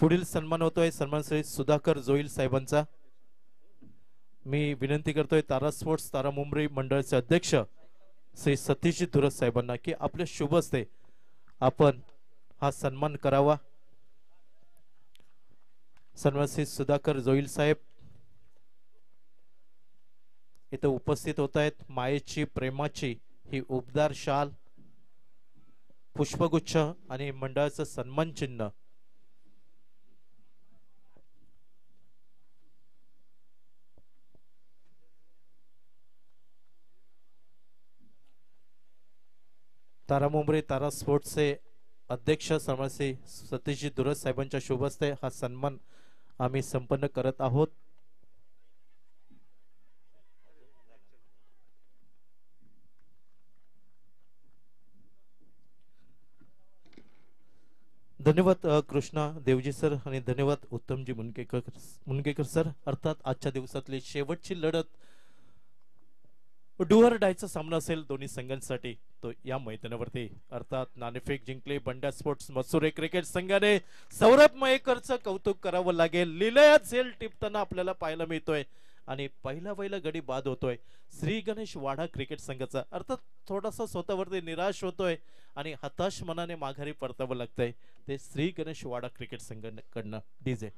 पुढील सन्मान होतोय सन्मान श्री सुधाकर जोईल साहेबांचा। मी विनंती करतोय तारा स्पोर्ट्स तारा मुंबई मंडळाचे अध्यक्ष श्री सतीश धुरस साहेबांना की आपल्या शुभ हस्ते आपण हा सन्मान करावा। सन्मान श्री सुधाकर जोईल साहेब इथे उपस्थित होत आहेत। मायेची प्रेमाची ही उबदार शाल, पुष्पगुच्छ आणि मंडळाचं सन्मान चिन्ह तारा मुंबई तारा स्पोर्ट्सचे अध्यक्ष श्री सतीश धुरस साहेबांच्या शुभ हस्ते हा सन्मान आम्ही संपन्न करत आहोत। धन्यवाद कृष्णा देवजी सर आणि धन्यवाद उत्तमजी मुनगेकर सर। अर्थात आजच्या दिवसातली शेवटची लढत डुअर डायचा सामना असेल दोन्ही संघांसाठी तो या मैदानावरती। अर्थात नाणेफेक जिंकले बंड्या स्पोर्ट्स मसुरे क्रिकेट संघाने। सौरभ मयेकरचं कौतुक करावं लागेल। लिलया झेल टिपताना आपल्याला पाहायला मिळतोय आणि पहिला गडी बाद होतोय श्री गणेश वाडा क्रिकेट संघाचा। अर्थात थोडासा स्वतःवरती निराश होतोय आणि हताश मनाने माघारी परतावं लागतंय ते श्री गणेश वाडा क्रिकेट संघाकडनं। डीजे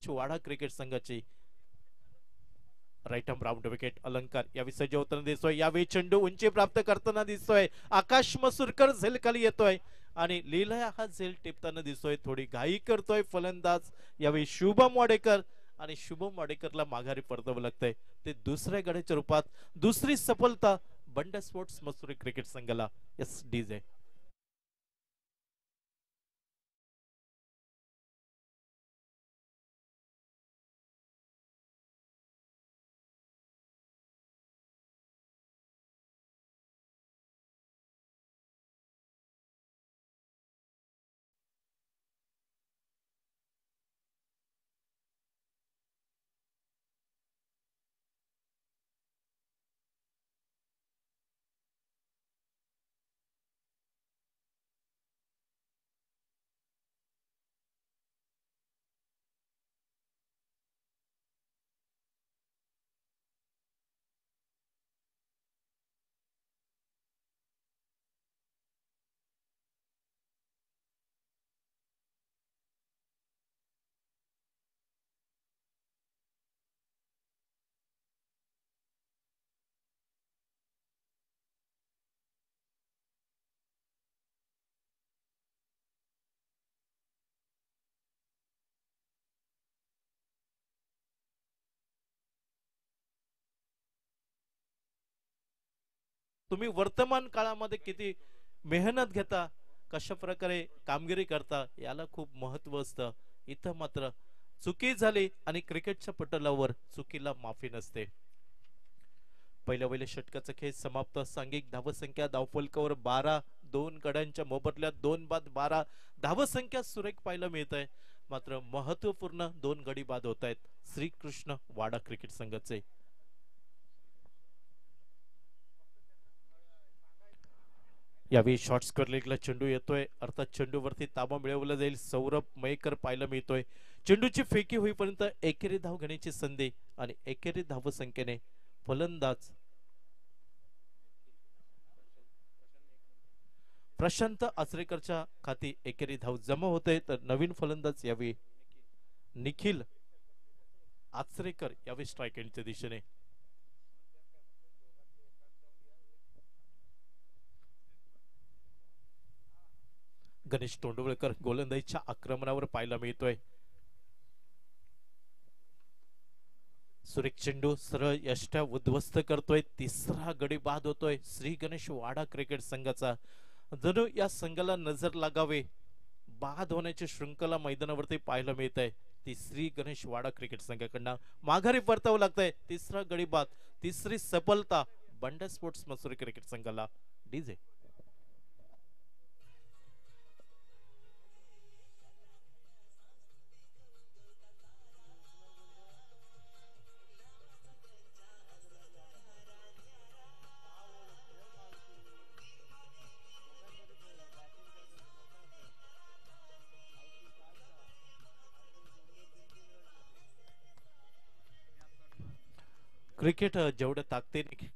वाडा क्रिकेट संघाची राईट आर्म राऊंड विकेट अलंकार यावेळी सज्ज होताना दिसतोय। यावेळी चेंडू उंची प्राप्त करताना दिसतोय। आकाश मसूरकर झेल खाली येतोय आणि लीलया हा झेल टिपताना दिसतोय। थोडी घाई करतोय फलंदाज यावेळी शुभम वाडेकर आणि शुभम वाडेकरला माघारी परतावं लागतंय ते दुसऱ्या गड्याच्या रूपात। दुसरी सफलता बंड्या स्पोर्ट्स मसुरे क्रिकेट संघाला। एस डीजे तुम्ही वर्तमान काळामध्ये किती मेहनत घेता, कशा प्रकारे कामगिरी करता याला खूप महत्व असतं. इथं मात्र चुकी झाली आणि क्रिकेटच्या पटलावर चुकीला माफी नसते. पहिल्या षटकाचा खेळ समाप्त. सांघिक धावसंख्या धावफलकावर 12, 2 गड्यांच्या मोबदल्यात 2 बाद 12 धावसंख्या सुरेख पाहायला मिळत आहे. मात्र महत्वपूर्ण 2 गडी बाद होत आहेत श्रीकृष्ण वाडा क्रिकेट संघाचे. यावेळी शॉर्ट स्क्वेअर लेगला चेंडू येतोय, अर्थात चेंडूवरती ताबा मिळवला जाईल. सौरभ मयेकर पाहायला मिळतोय. चेंडूची फेकी होईपर्यंत एकेरी धाव घेण्याची संधी आणि एकेरी धावसंख्येने फलंदाज प्रशांत आचरेकरच्या खाती एकेरी धाव जमा होते. तर नवीन फलंदाज यावेळी निखिल आचरेकर यावेळी स्ट्राईक एंडच्या दिशेने. गणेश तोंडवळकर गोलंदाजीच्या आक्रमणावर पाहायला मिळतोय. सुरेख चेंडू सरळ यष्ट्या उद्ध्वस्त करतोय. तिसरा गडी बाद होतोय श्री गणेश वाडा क्रिकेट संघाचा. जणू या संघाला नजर लागावे, बाद होण्याची शृंखला मैदानावरती पाहायला मिळत आहे. तिसरी गणेश वाडा क्रिकेट संघाकडनं माघारी परतावं लागतंय. तिसरा गडी बाद, तिसरी सफलता बंडा स्पोर्ट्स मसुरी क्रिकेट संघाला. डीजे क्रिकेट जेवढ्या ताकदीने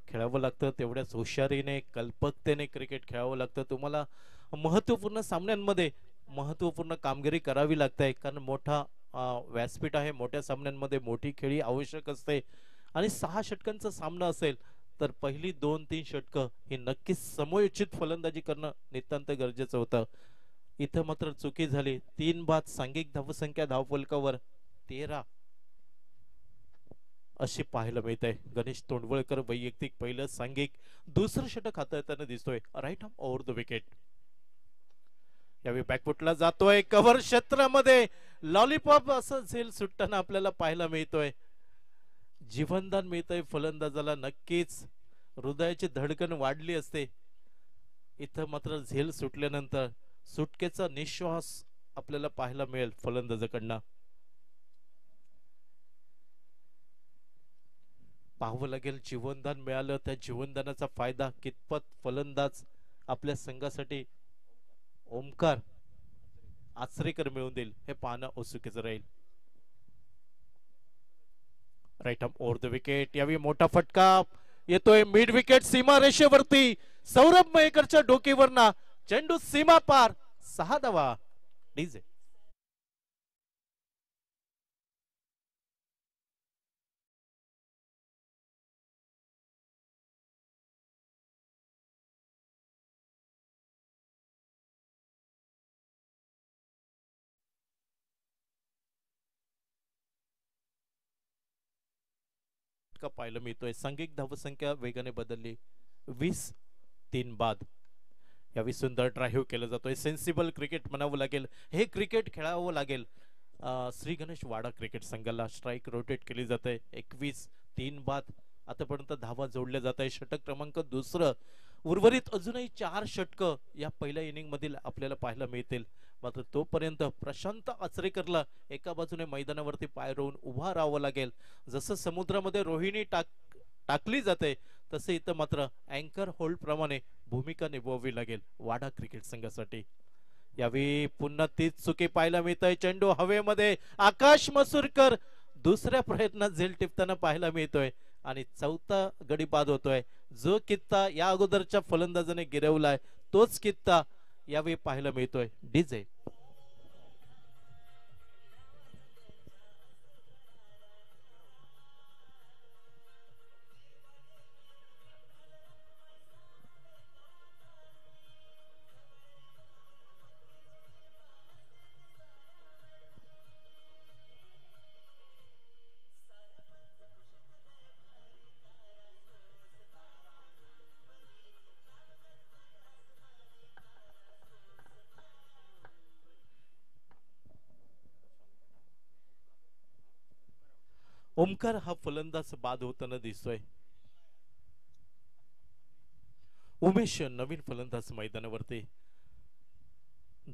खेळावं लागतं तेवढ्याच हुशारीने कल्पकतेने क्रिकेट खेळावं लागतं. तुम्हाला महत्वपूर्ण सामन्यांमध्ये महत्वपूर्ण कामगिरी करावी लागते, कारण मोठा व्यासपीठ आहे. मोठ्या सामन्यांमध्ये मोठी खेळी आवश्यक असते आणि 6 षटकांचा सामना असेल तर पहिली 2-3 षटकं ही नक्कीच समयोचित फलंदाजी करणं नितांत गरजेचं होतं. इथं मात्र चुकी झाली. 3 बाद, सांघिक धावसंख्या धावफलकावर 13 अशी पाहायला मिळत आहे. गणेश तोंडवळकर वैयक्तिक पहिलं सांघिक, दुसरं षटक हाताळताना दिसतोय. Right arm over the wicket. यावेळी बॅकफुटला जातोय, कव्हर क्षेत्रामध्ये लॉलीपॉप असं झेल सुटताना आपल्याला पाहायला मिळतोय. जीवनदान मिळतंय फलंदाजाला. नक्कीच हृदयाची धडकन वाढली असते. इथं मात्र झेल सुटल्यानंतर सुटकेचा निश्वास आपल्याला पाहायला मिळेल फलंदाजाकडनं. पाहावं लागेल जीवनदान मिळालं, त्या जीवनदानाचा फायदा कितपत फलंदाज आपल्या संघासाठी ओमकार आचरेकर मिळवून देईल हे पाहणं उत्सुकीचं राहील. Right arm over the wicket. यावेळी मोठा फटका येतोय मिड विकेट सीमा रेषेवरती. सौरभ मयेकरच्या डोकीवरना चेंडू सीमा पार. 6 धावा. डीजे का पाहायला मिळतोय. सांघिक धावसंख्या वेगाने बदलली. 20-3 बाद. यावेळी सुंदर ड्राईव्ह केला जातोय. सेन्सिबल क्रिकेट म्हणावं लागेल. हे क्रिकेट खेळावं लागेल. श्री गणेश वाडा क्रिकेट संघाला स्ट्राईक रोटेट केली जाते. 21-3 बाद. आतापर्यंत धावा जोडल्या जात आहे. षटक क्रमांक दुसरं. उर्वरित अजूनही 4 षटकं या पहिल्या इनिंग मधील आपल्याला पाहायला मिळतील. मात्र तोपर्यंत प्रशांत आचरेकरला एका बाजूने मैदानावरती पाय रोवून उभा राहावं लागेल. जसं समुद्रामध्ये रोहिणी टाकली जाते तसे इथं मात्र अँकर होल्ड प्रमाणे भूमिका निभावावी लागेल वाडा क्रिकेट संघासाठी. यावेळी पुन्हा तीच चुकी पाहायला मिळतंय. चेंडू हवेमध्ये. आकाश मसूरकर दुसऱ्या प्रयत्नात झेल टिपताना पाहायला मिळतोय आणि चौथा गडी बाद होतोय. जो कित्ता या अगोदरच्या फलंदाजाने गिरवलाय तोच कित्ता यावेळी पाहायला मिळतोय. डीजे ओमकार हा फलंदाज बाद होताना दिसतोय. उमेश नवीन फलंदाज मैदानावरती.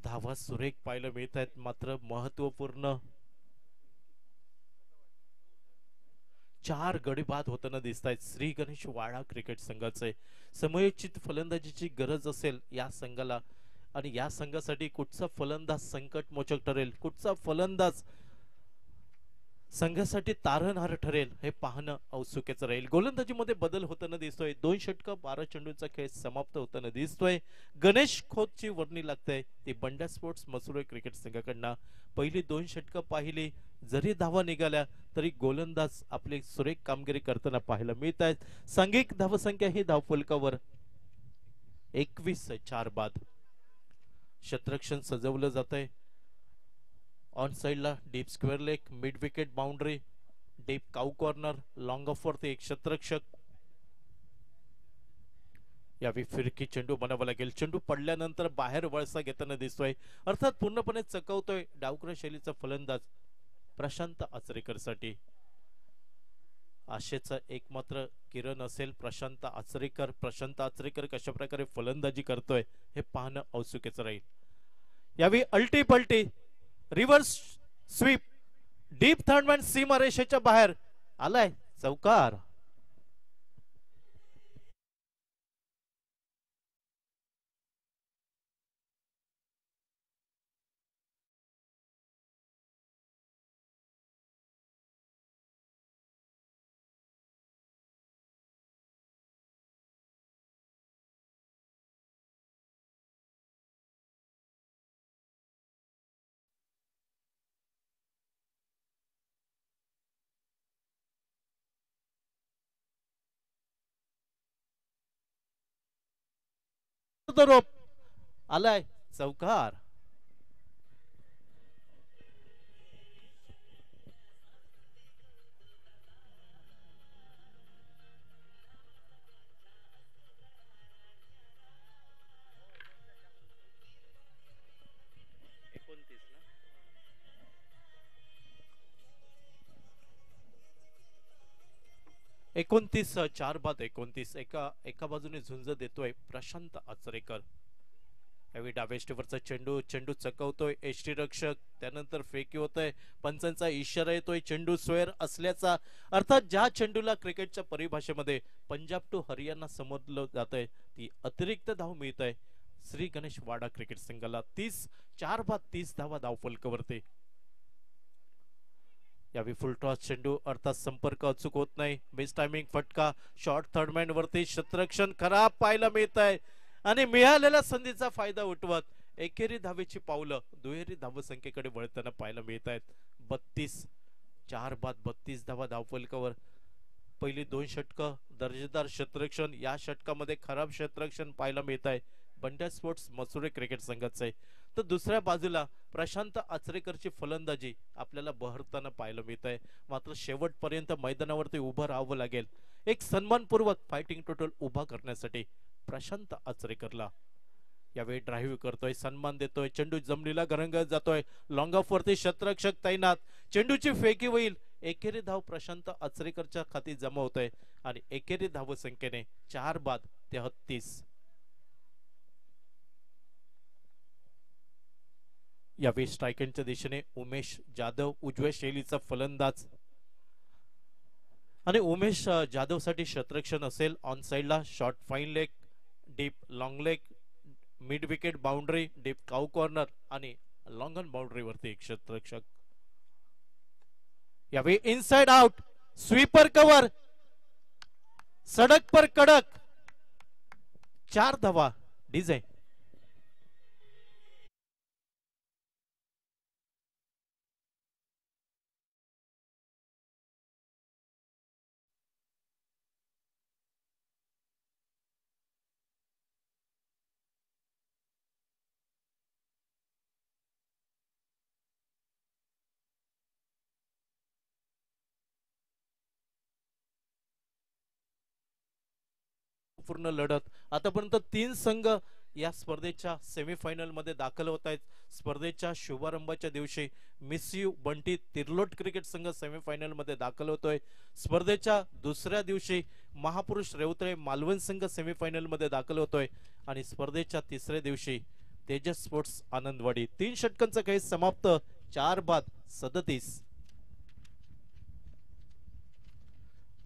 धावा सुरेख पाहायला मिळत आहेत, मात्र महत्वपूर्ण 4 गडी बाद होताना दिसत आहेत श्री गणेश वाडा क्रिकेट संघाचे. समयोचित फलंदाजीची गरज असेल या संघाला, आणि या संघासाठी कुठचा फलंदाज संकटमोचक ठरेल, कुठचा फलंदाज संघासाठी तारणहार ठरेल, हे पाहणं औत्सुक्याचं राहील. गोलंदाजीमध्ये बदल होताना दिसतोय. 2 षटक 12 चेंडूंचा खेळ समाप्त होताना दिसतोय. गणेश खोतची वर्णी लागते ती बंड्या स्पोर्ट्स मसुरे क्रिकेट संघाकडनं. पहिली 2 षटक पाहिली, जरी धावा निघाल्या तरी गोलंदाज आपली सुरेख कामगिरी करताना पाहायला मिळत आहेत. सांघिक धावसंख्या ही धावफलकावर 21-4 बाद. क्षेत्ररक्षण सजवलं जातंय. ऑन साइडला deep square leg, mid wicket boundary, deep cow corner, long of वरती एक क्षेत्ररक्षक. यावेळी फिरकी चेंडू बनावा लागेल. चेंडू पडल्यानंतर बाहेर वळसा घेताना दिसतोय, अर्थात पूर्णपणे चकवतोय डावक्र शैलीचा फलंदाज प्रशांत आचरेकर साठी. आशेचा एकमात्र किरण असेल प्रशांत आचरेकर. प्रशांत आचरेकर कशा प्रकारे फलंदाजी करतोय हे पाहणं औत्सुक्याचं राहील. यावेळी अल्टी पलटी रिव्हर्स स्वीप, डीप थर्डमॅन सीमा रेषेच्या बाहेर आलाय, चौकार. रोप आलाय, चौकार. एकोणतीस 4 बाद 29. एका बाजूने झुंज देतोय प्रशांत आचरेकर. यावेळी डावेष्टीवरचा चेंडू, चेंडू चकवतोय एष्टी रक्षक, त्यानंतर फेकी होतोय. पंचांचा इशारा येतोय चेंडू स्वेअर असल्याचा. अर्थात ज्या चेंडूला क्रिकेटच्या परिभाषेमध्ये पंजाब टू हरियाणा समजलं जातंय, ती अतिरिक्त धाव मिळत आहे श्री गणेश वाडा क्रिकेट संघाला. 4 बाद 30 धावा धावफलकावरती. यावेळी फुल टॉस चेंडू, अर्थात संपर्क अचूक होत नाही. बेस्ट टायमिंग फटका, शॉर्ट थर्डमॅन वरती क्षेत्ररक्षण खराब पाहायला मिळत आहे, आणि मिळालेल्या संधीचा फायदा उठवत एकेरी धावेची पावलं दुहेरी धावसंख्येकडे वळताना पाहायला मिळत आहेत. 32 4 बाद 32 धावा धावफलकावर. पहिली 2 षटक दर्जेदार क्षेत्ररक्षण, या षटकामध्ये खराब क्षेत्ररक्षण पाहायला मिळत आहे बंड्या स्पोर्ट्स मसुरे क्रिकेट संघाचे. तर दुसऱ्या बाजूला प्रशांत आचरेकरची फलंदाजी आपल्याला बहरताना पाहायला मिळत आहे. मात्र शेवटपर्यंत मैदानावरती उभं राहावं लागेल एक सन्मानपूर्वक फायटिंग टोटल उभा करण्यासाठी प्रशांत आचरेकरला. यावेळी ड्राईव्ह करतोय, सन्मान देतोय, चेंडू जमिनीला घरंगळत जातोय. लॉंग ऑफ वरती क्षेत्ररक्षक तैनात, चेंडूची फेकी होईल. एकेरी धाव प्रशांत आचरेकरच्या खाती जमा होतोय, आणि एकेरी धाव संख्येने 4 बाद 33. यावेळी स्ट्रायकरच्या दिशेने उमेश जाधव, उजव्या शैलीचा फलंदाज. आणि उमेश जाधव साठी क्षेत्ररक्षण असेल. ऑन साइडला short fine leg, deep long leg, mid wicket boundary, deep cow corner आणि लॉंग ऑन बाउंड्री वरती एक क्षेत्ररक्षक. यावेळी इनसाइड आउट, स्वीपर कव्हर, सडक पर कडक, 4 धावा डीजे. पूर्ण लढत आतापर्यंत 3 संघ या स्पर्धेच्या सेमीफायनल मध्ये दाखल होत आहेत. स्पर्धेच्या शुभारंभाच्या दिवशी मिस यू बंटी तिर्लोट क्रिकेट संघ सेमीफायनल मध्ये दाखल होतोय. स्पर्धेच्या दुसऱ्या दिवशी महापुरुष रेवतळे मालवण संघ सेमीफायनल मध्ये दाखल होतोय आणि स्पर्धेच्या तिसऱ्या दिवशी तेजस स्पोर्ट्स आनंदवाडी. 3 षटकांचा खेळ समाप्त. 4 बाद 37.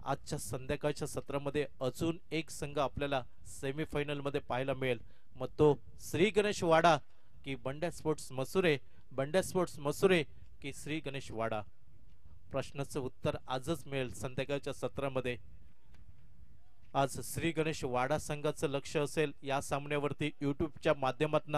आजच्या संध्याकाळच्या सत्रामध्ये अजून एक संघ आपल्याला सेमीफायनल मध्ये पाहायला मिळेल. मग तो श्री गणेश वाडा की बंड्या स्पोर्ट्स मसुरे, बंड्या स्पोर्ट्स मसुरे की श्री गणेश वाडा. प्रश्नाचं उत्तर आजच मिळेल संध्याकाळच्या सत्रामध्ये. आज श्री गणेश वाडा संघाचं लक्ष असेल या सामन्यावरती. युट्यूबच्या माध्यमातून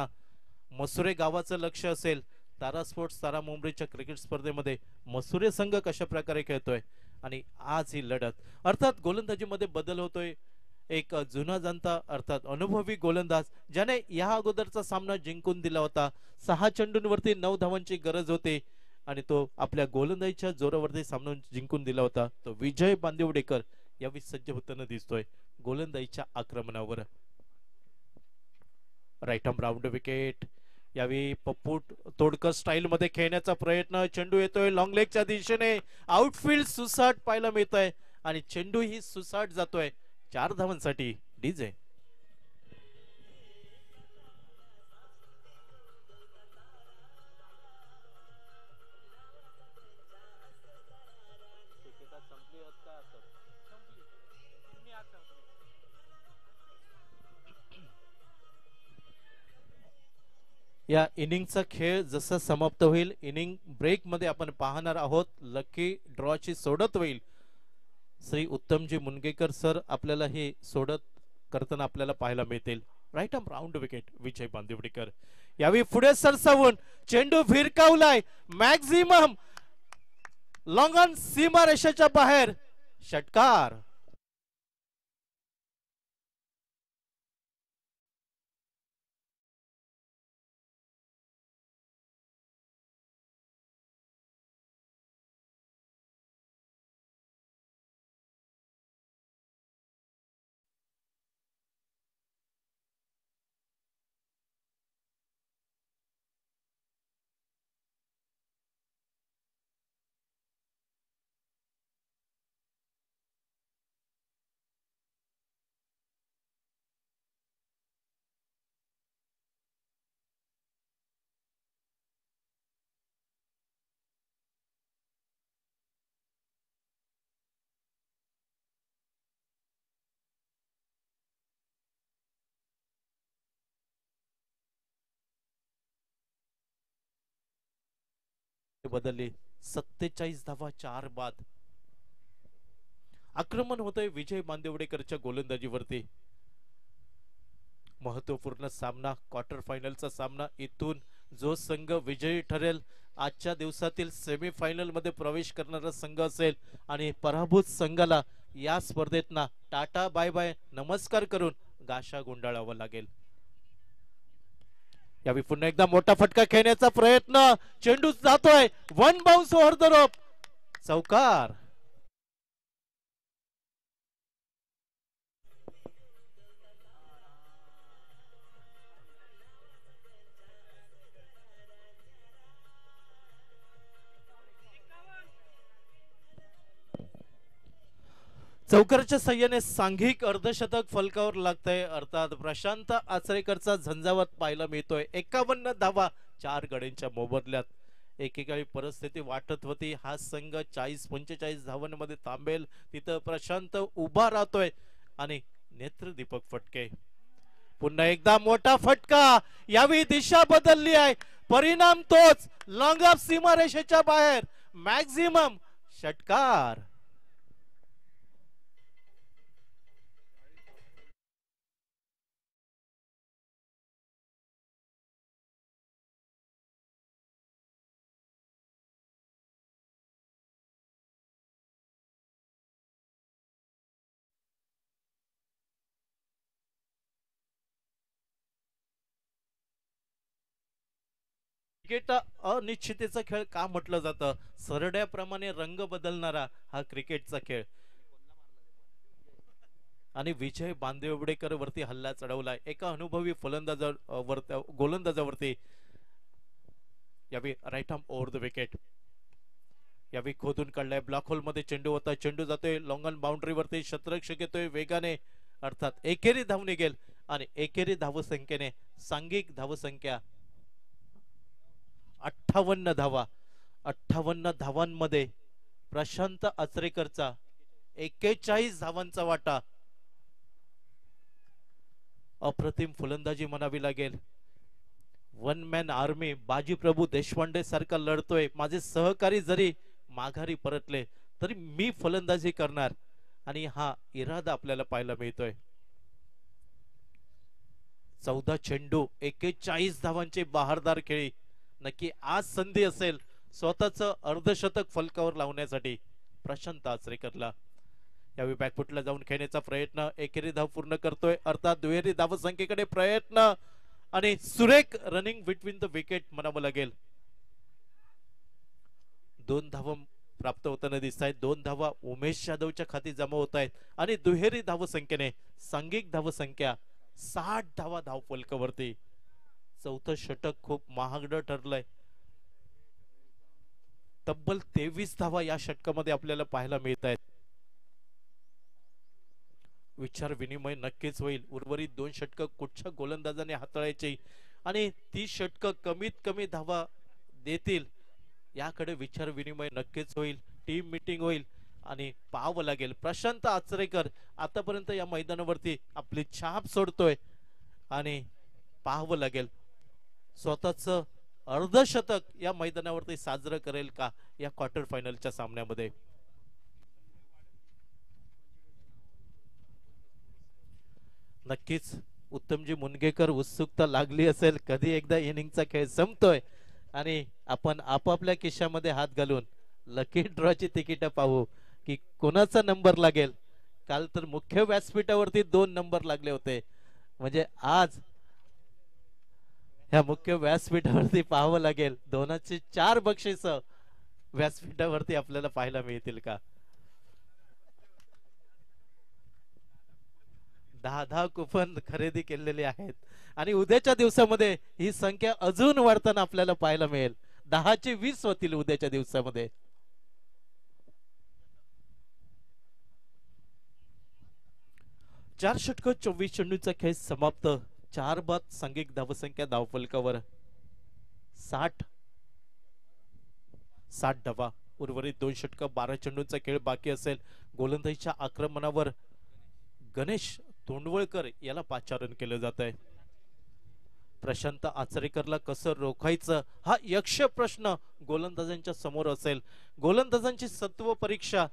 मसुरे गावाचं लक्ष असेल. तारा स्पोर्ट्स तारा मुंबईच्या क्रिकेट स्पर्धेमध्ये मसुरे संघ कशा प्रकारे खेळतोय आणि आज ही लढत. अर्थात गोलंदाजीमध्ये बदल होतोय. एक जुना जाणता अर्थात अनुभवी गोलंदाज ज्याने या अगोदरचा सामना जिंकून दिला होता. 6 चेंडूंवरती 9 धावांची गरज होती आणि तो आपल्या गोलंदाजीच्या जोरावरती सामना जिंकून दिला होता. तो विजय बांदिवडेकर यावेळी सज्ज होताना दिसतोय गोलंदाजीच्या आक्रमणावर. Right arm round wicket. यावेळी पप्पू तोडकर स्टाईल मध्ये खेळण्याचा प्रयत्न. चेंडू येतोय लॉंग लेगच्या दिशेने. आउटफील्ड सुसाट पाहायला मिळत आहे आणि चेंडू ही सुसाट जातोय. 4 धावांसाठी डीजे. या इनिंगचा खेळ जसा समाप्त होईल इनिंग ब्रेक मध्ये आपण पाहणार आहोत. लकी ड्रॉची सोडत होईल. श्री उत्तमजी मुनगेकर सर आपल्याला हे सोडत करताना आपल्याला पाहायला मिळतील. राईट आर्म राऊंड विकेट विजय बांदिवडेकर. यावेळी पुढे सरसावून चेंडू भिरकावलाय. मॅक्झिमम लॉंग ऑन सीमा रेषेच्या बाहेर. षटकार. बदलले. 47 धावा 4 बाद. आक्रमण होतंय विजय बांदिवडेकरच्या गोलंदाजीवरती. महत्वपूर्ण सामना क्वार्टर फायनलचा सामना. इथून जो संघ विजयी ठरेल आजच्या दिवसातील सेमीफायनल मध्ये प्रवेश करणारा संघ असेल आणि पराभूत संघाला या स्पर्धेतना टाटा बाय बाय नमस्कार करून गाशा गुंडाळावा लागेल. यावेळी पुन्हा एकदा मोठा फटका खेळण्याचा प्रयत्न. चेंडू जातोय one bounce over the rope. चौकार. चौकारच्या सहाय्याने सांघिक अर्धशतक फलकावर लागतंय. अर्थात प्रशांत आचरेकरचा झंझावात पाहायला मिळतोय. 51 धावा 4 गड्यांच्या मोबदल्यात. एकेकाळी परिस्थिती वाटत होती हा संघ 40-45 धावांमध्ये थांबेल. तिथं प्रशांत उभा राहतोय आणि नेत्रदीपक फटके. पुन्हा एकदा मोठा फटका. यावेळी दिशा बदलली आहे. परिणाम तोच. लॉंग ऑफ सीमारेषेच्या बाहेर. मॅक्झिमम षटकार. क्रिकेट अनिश्चिततेचा खेळ का म्हटलं जातं. सरड्याप्रमाणे रंग बदलणारा हा क्रिकेटचा खेळ आणि विजय बांदेवडेकर वरती हल्ला चढवलाय एका अनुभवी गोलंदाजावरती. यावेळी right arm over the wicket. यावेळी खोदून काढलाय ब्लॉक होल मध्ये चेंडू होता. चेंडू जातोय लॉंगन बाउंड्री वरती. शतरक्षक येतोय वेगाने, अर्थात एकेरी धाव निघेल आणि एकेरी धावसंख्येने सांघिक धावसंख्या 58 धावा. 58 धावांमध्ये प्रशांत आचरेकरचा 41 धावांचा वाटा. अप्रतिम फलंदाजी म्हणावी लागेल. One man army Bajiprabhu Deshpande सारखा लढतोय. माझे सहकारी जरी माघारी परतले तरी मी फलंदाजी करणार, आणि हा इरादा आपल्याला पाहायला मिळतोय. 14 चेंडू 41 धावांची बहारदार खेळी. नक्की आज संधी असेल स्वतःच अर्धशतक फलकावर लावण्यासाठी प्रशांत आचरेकरला. यावेळी बॅकफुटला जाऊन खेळण्याचा प्रयत्न. एकेरी धाव पूर्ण करतोय, अर्थात दुहेरी धावसंख्येकडे प्रयत्न आणि सुरेख रनिंग बिटवीन द विकेट म्हणावं लागेल. 2 धावा प्राप्त होताना दिसत आहेत. 2 धावा उमेश जाधवच्या खाती जमा होत आहेत आणि दुहेरी धावसंख्येने सांघिक धावसंख्या 60 धावा धाव फलकावरती. चौथं षटक खूप महागडं ठरलंय. तब्बल 23 धावा या षटकामध्ये आपल्याला पाहायला मिळत आहेत. विचार विनिमय नक्कीच होईल. उर्वरित 2 षटक कुठच्या गोलंदाजाने हाताळायची आणि ती षटक कमीत कमी धावा देतील याकडे विचार विनिमय नक्कीच होईल. टीम मीटिंग होईल आणि पाहावं लागेल. प्रशांत आचरेकर आतापर्यंत या मैदानावरती आपली छाप सोडतोय आणि पाहावं लागेल स्वतःच अर्धशतक या मैदानावरती साजरं करेल का या क्वार्टर फायनलच्या सामन्यामध्ये. नक्कीच उत्तमजी मुनगेकर उत्सुकता लागली असेल. कधी एकदा इनिंगचा खेळ संपतोय आणि आपण आपापल्या खिशामध्ये हात घालून लकी ड्रॉची तिकीट पाहू की कोणाचा नंबर लागेल. काल तर मुख्य व्यासपीठावरती 2 नंबर लागले होते, म्हणजे आज ह्या मुख्य व्यासपीठावरती पाहावं लागेल 2ची 4 बक्षीस व्यासपीठावरती आपल्याला पाहायला मिळतील का. 10 कुपन खरेदी केलेले आहेत आणि उद्याच्या दिवसामध्ये ही संख्या अजून वाढताना आपल्याला पाहायला मिळेल. 10चे 20 होतील उद्याच्या दिवसामध्ये. चार षटक 24 चेंडूचा खेळ समाप्त. 4 बाद सांघिक धावसंख्या धावफलकावर 60 धावा. उर्वरित 2 षटक 12 चेंडूंचा खेळ बाकी असेल. गोलंदाजीच्या आक्रमणावर गणेश तोंडवळकर याला पाचारण केलं जात आहे. प्रशांत आचरेकरला कसं रोखायचं हा यक्ष प्रश्न गोलंदाजांच्या समोर असेल. गोलंदाजांची सत्व परीक्षा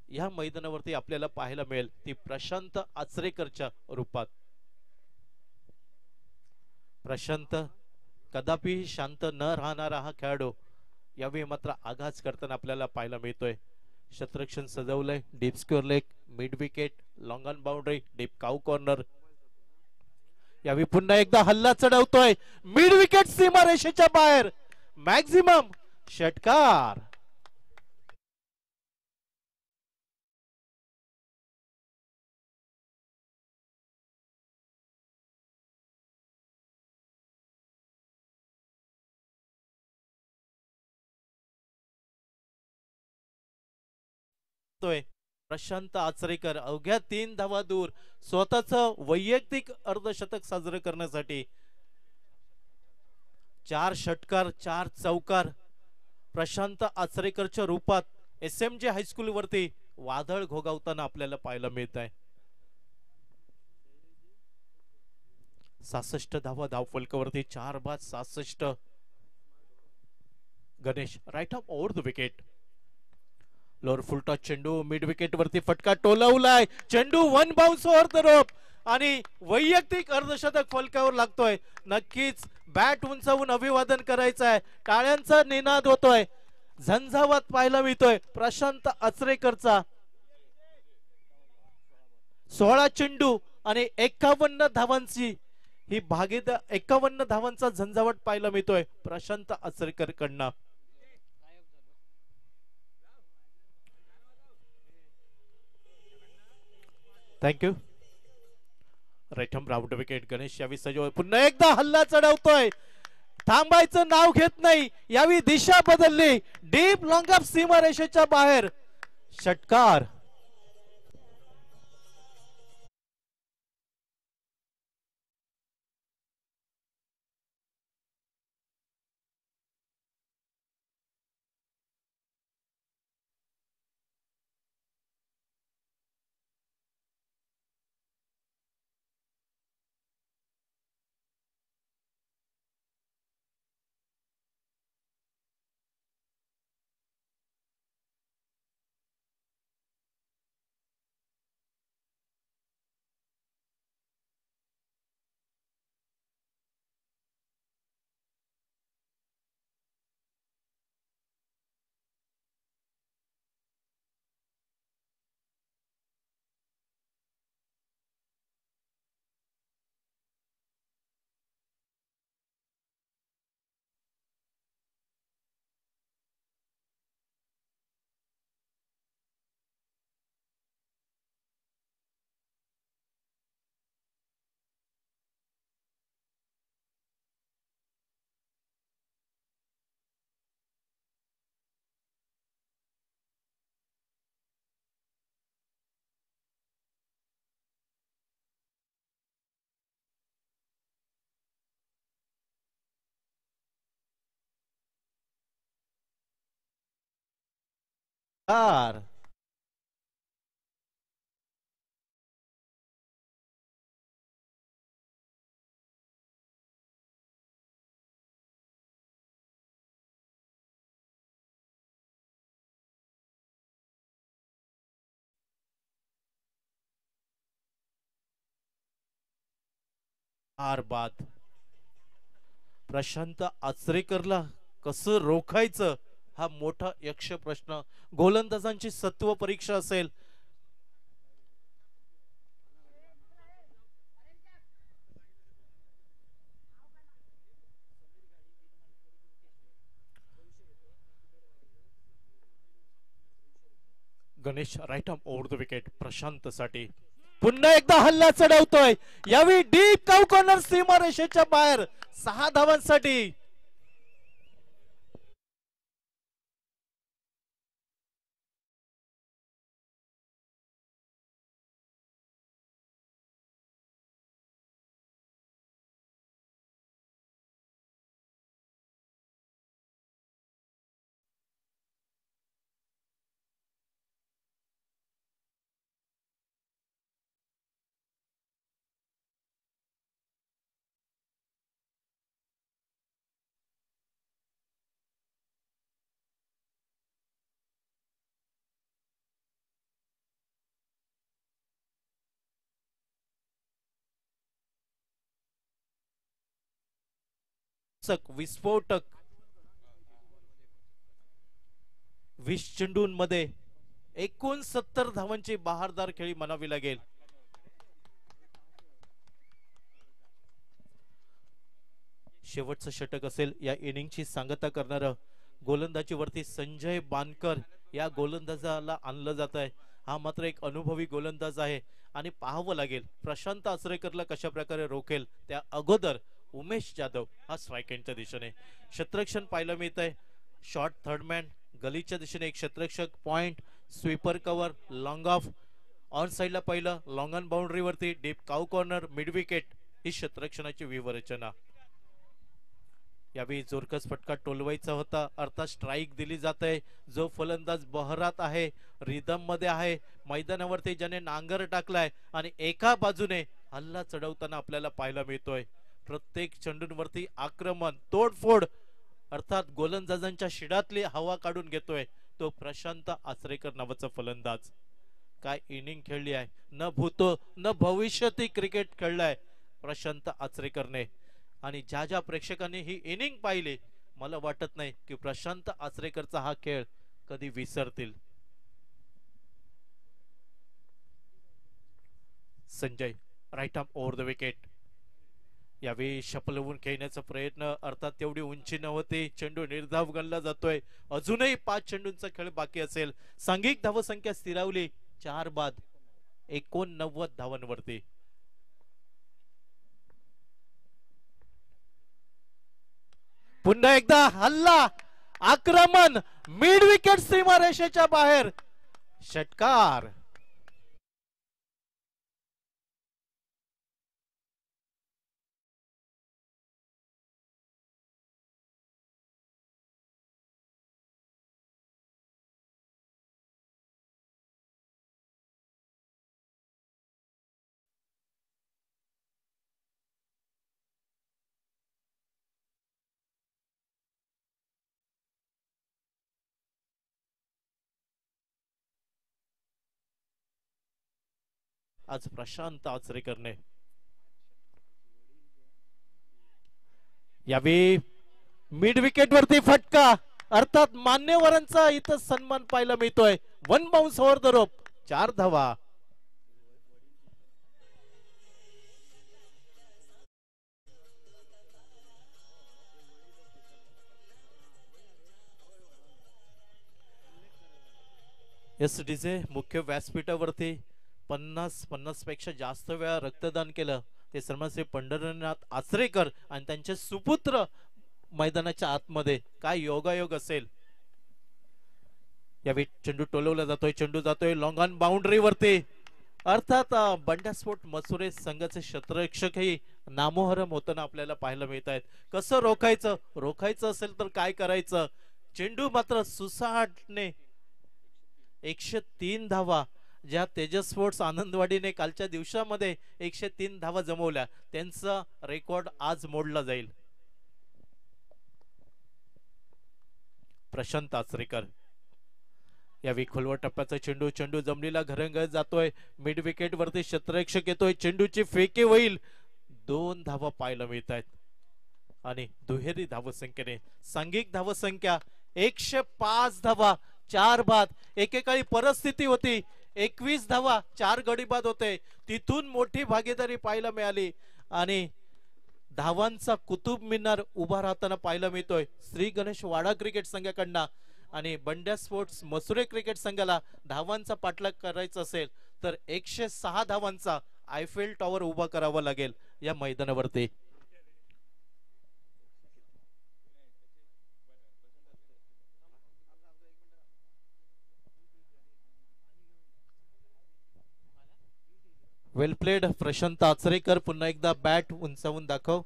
या मैदानावरती आपल्याला पाहायला मिळेल ती प्रशांत आचरेकरच्या रूपात. प्रशांत कदापि शांत न राहणारा हा खेळाडू यावेळी मात्र आघात करताना आपल्याला पाहायला मिळतोय. क्षेत्ररक्षण सजवलंय. Deep square leg, mid wicket, long on boundary, deep cow corner. यावेळी पुन्हा एकदा हल्ला चढवतोय. मिड विकेट सीमारेषेच्या बाहेर. मॅक्झिमम षटकार. प्रशांत आचरेकर अवघ्या 3 धावा दूर स्वतःच वैयक्तिक अर्धशतक साजरं करण्यासाठी. 4 षटकार 4 चौकार प्रशांत आचरेकरच्या रूपात SMJ हायस्कूल वरती वादळ घोगावताना आपल्याला पाहायला मिळत आहे. 66 धावा धावफलकावरती 4 बाद 66. Ganesh right arm over the wicket. Lower full toss चेंडू मिड विकेट वरती फटका टोलवलाय. चेंडू 1 बाउन्स ओव्हर द रोप आणि वैयक्तिक अर्धशतक फलकावर लागतोय. नक्कीच बॅट उंचावून अभिवादन करायचं आहे. टाळ्यांचा निनाद होतोय. झंझावात पाहायला मिळतोय प्रशांत आचरेकरचा. 16 चेंडू आणि 51 धावांची ही भागीदार 51 धावांचा झंझावात पाहायला मिळतोय प्रशांत आचरेकर कडनं. Thank you. Right arm round wicket. Ganesh यावी सजो पुन्हा एकदा हल्ला चढवतोय. थांबायचं नाव घेत नाही. यावी दिशा बदलली. डीप लॉंग ऑफ सीमारेषेच्या बाहेर षटकार. कार आर बाद. प्रशांत आचरेकरला कसं रोखायचं हा मोठा यक्ष प्रश्न. गोलंदाजांची सत्व परीक्षा असेल. Ganesh right arm over the wicket. Prashant साठी पुन्हा एकदा हल्ला चढवतोय. यावेळी डीप काउ कॉर्नर सीमारेषेच्या बाहेर 6 धावांसाठी. विस्फोटक 20 चेंडूंमध्ये 69 धावांची बहारदार खेळी म्हणावी लागेल. शेवटचं षटक असेल या इनिंगची सांगता करणार. गोलंदाजी वरती संजय बानकर या गोलंदाजाला आणलं जात आहे. हा मात्र एक अनुभवी गोलंदाज आहे आणि पाहावं लागेल प्रशांत आचरेकरला कशा प्रकारे रोखेल. त्या अगोदर उमेश जाधव हा स्ट्राइक एंडच्या दिशेने क्षेत्ररक्षण पाहायला मिळत आहे. शॉर्ट थर्डमॅन गलीच्या दिशेने एक क्षेत्ररक्षक. Point sweeper cover long off on साइडला पहिलं लॉंग ऑन बाउंड्री वरती deep cow corner mid wicket ही क्षेत्ररक्षणाची व्यूहरचना. यावेळी जोरकस फटका टोलवायचा होता अर्थात स्ट्राइक दिली जात आहे. जो फलंदाज बहरात आहे रिदम मध्ये आहे मैदानावरती ज्याने नांगर टाकलाय आणि एका बाजूने हल्ला चढवताना आपल्याला पाहायला मिळतोय. प्रत्येक चेंडूंवरती आक्रमण तोडफोड अर्थात गोलंदाजांच्या शिडातली हवा काढून घेतोय तो प्रशांत आचरेकर नावाचा फलंदाज. काय इनिंग खेळली आहे. न भूतो न भविष्यती क्रिकेट खेळलाय प्रशांत आचरेकरने. आणि ज्या ज्या प्रेक्षकांनी ही इनिंग पाहिली मला वाटत नाही की प्रशांत आचरेकरचा हा खेळ कधी विसरतील. Sanjay right arm over the wicket. यावेळी शपलवून खेळण्याचा प्रयत्न अर्थात तेवढी उंची नव्हती. चेंडू निर्धाव गणला जातोय. अजूनही 5 चेंडूंचा खेळ बाकी असेल. सांघिक धावसंख्या स्थिरावली 4 बाद. 89 धावांवरती. पुन्हा एकदा हल्ला, आक्रमण, मिड विकेट सीमारेषेच्या बाहेर, षटकार. आज प्रशांत आचरेकरने यावेळी मिड विकेट वरती फटका, अर्थात मान्यवरांचा इथं सन्मान पाहायला मिळतोय. 1 बाउन्स ओव्हर द रोप, 4 धावा. एसडीचे मुख्य व्यासपीठावरती 50 पेक्षा जास्त वेळा रक्तदान केलं ते सन्मान श्री पंढरीनाथ आचरेकर आणि त्यांचे सुपुत्र मैदानाच्या आतमध्ये. काय योगायोग असेल. यावेळी चेंडू टोलवला जातोय, चेंडू जातोय लॉंग ऑन बाउंड्री वरती. अर्थात बंड्या स्पोर्ट मसुरे संघाचे क्षेत्ररक्षकही नामोहरम होताना आपल्याला पाहायला मिळत आहेत. कसं रोखायचं असेल तर काय करायचं. चेंडू मात्र सुसाटने 103 धावा, ज्या तेजस स्पोर्ट्स आनंदवाडीने कालच्या दिवसामध्ये 103 धावा जमवल्या, त्यांचा रेकॉर्ड आज मोडला जाईल. प्रशांत आचरेकर यावेळी खोलवर टप्प्याचा चेंडू जमलीला घरंगळत जातोय. मिड विकेट वरती क्षेत्ररक्षक येतोय, चेंडूची फेके होईल. 2 धावा पाहायला मिळत आहेत आणि दुहेरी धावसंख्येने सांघिक धावसंख्या 105 धावा, 4 बाद. एकेकाळी परिस्थिती होती 21 धावा 4 गडी बाद होते, तिथून मोठी भागीदारी पाहायला मिळाली आणि धावांचा कुतुब मिनार उभा राहताना पाहायला मिळतोय श्री गणेश वाडा क्रिकेट संघाकडनं. आणि बंड्या स्पोर्ट्स मसुरे क्रिकेट संघाला धावांचा पाठलाग करायचा असेल तर 106 धावांचा आयफेल टॉवर उभा करावा लागेल या मैदानावरती. वेल प्लेड प्रशांत आचरेकर. पुन्हा एकदा बॅट उंचावून दाखव.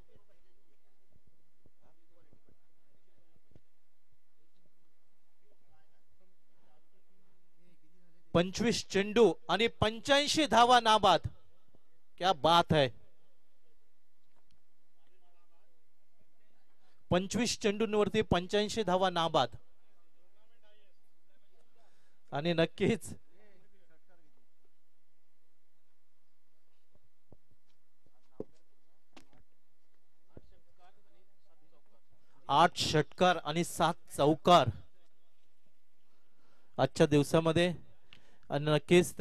पंचवीस चेंडू आणि 85 धावा नाबाद. क्या बात है. 25 चेंडूंवरती 85 धावा नाबाद. आणि नक्कीच 8 षटकार आणि 7 चौकार आजच्या दिवसामध्ये. आणि नक्कीच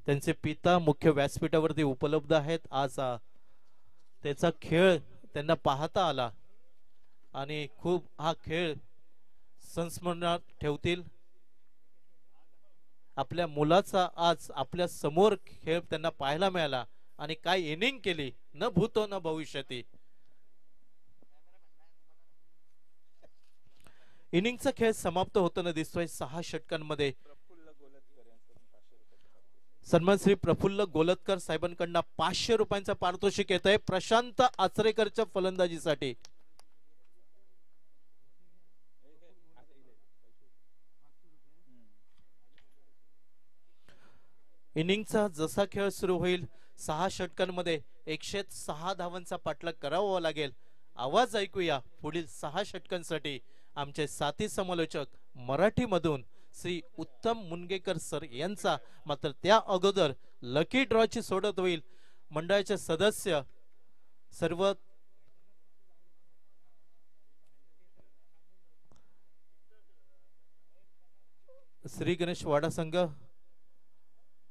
त्यांचे पिता मुख्य व्यासपीठावरती उपलब्ध आहेत. आज त्याचा खेळ त्यांना पाहता आला आणि खूप हा खेळ संस्मरणात ठेवतील. आपल्या मुलाचा आज आपल्या समोर खेळ त्यांना पाहायला मिळाला आणि काय इनिंग केली, न भूतो न भविष्यती. इनिंगचा खेळ समाप्त होताना दिसतोय 6 षटकांमध्ये. सन्मान श्री प्रफुल्ल गोलतकर साहेबांकडून 500 रुपयांचा पारितोषिक येत आहे प्रशांत आचरेकरच्या फलंदाजीसाठी. इनिंगचा जसा खेळ सुरू होईल 6 षटकांमध्ये 106 धावांचा पाठलाग करावा लागेल. आवाज ऐकूया पुढील 6 षटकांसाठी आमचे साथी समालोचक मराठीमधून श्री उत्तम मुनगेकर सर यांचा. मात्र त्या अगोदर लकी ड्रॉची सोडत होईल मंडळाचे सदस्य सर्व श्री गणेश वाडा संघ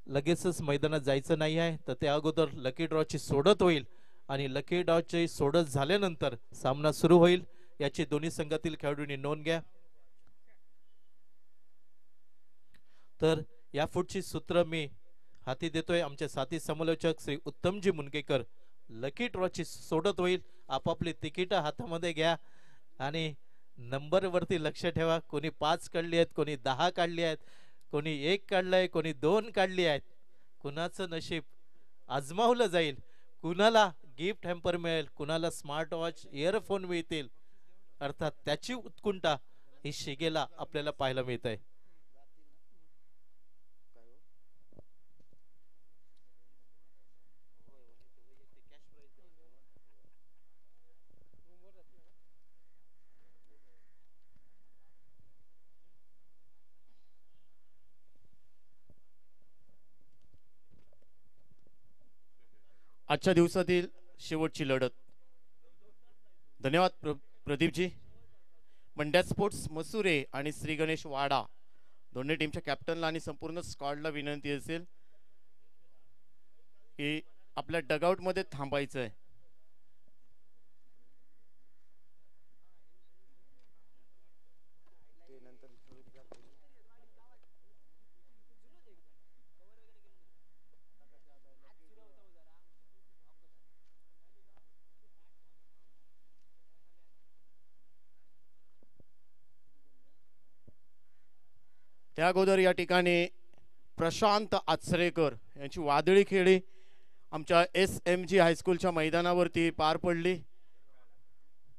लगेचच मैदानात जायचं नाही आहे, तर त्या अगोदर लकी ड्रॉची सोडत होईल आणि लकी ड्रॉची सोडत झाल्यानंतर सामना सुरू होईल. याची दोन्ही संघातील खेळाडूंनी नोंद घ्या. तर या फुटची सूत्र मी हाती देतोय आमचे साथी समालोचक श्री उत्तमजी मुनकेकर. लकी ड्रॉची सोडत होईल. आपापली तिकीट हातामध्ये घ्या आणि नंबर वरती लक्ष ठेवा. कोणी 5 काढली आहेत, कोणी 10 काढली आहेत, कोणी 1 काढलाय, कोणी 2 काढली आहेत. कुणाचं नशीब आजमावलं जाईल. कुणाला गिफ्ट हॅम्पर मिळेल, कुणाला स्मार्ट वॉच इयरफोन मिळतील. अर्थात त्याची उत्कुंठा ही शिगेला आपल्याला पाहायला मिळत आहे. आजच्या दिवसातील शेवटची लढत. धन्यवाद प्रदीपजी. मंड्या स्पोर्ट्स मसुरे आणि श्री गणेश वाडा दोन्ही टीमच्या कॅप्टनला आणि संपूर्ण स्क्वॉडला विनंती असेल की आपल्या डगआउट मध्ये थांबायचं आहे. त्या अगोदर या ठिकाणी प्रशांत आचरेकर यांची वादळी खेळी आमच्या SMG हायस्कूलच्या मैदानावरती पार पडली.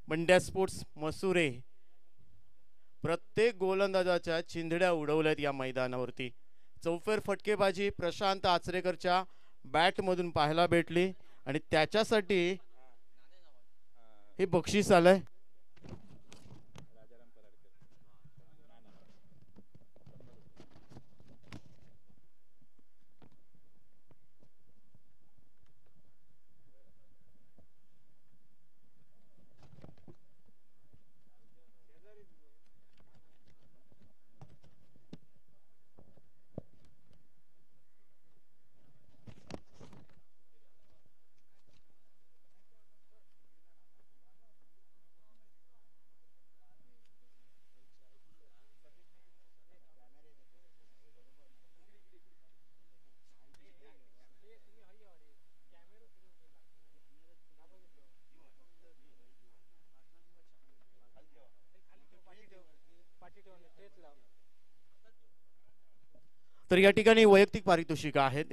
मंड्या स्पोर्ट्स मसुरे प्रत्येक गोलंदाजाच्या चिंधड्या उडवल्यात या मैदानावरती. चौफेर फटकेबाजी प्रशांत आचरेकरच्या बॅटमधून पाहायला भेटली आणि त्याच्यासाठी हे बक्षीस आलंय. तर या ठिकाणी वैयक्तिक पारितोषिक आहेत.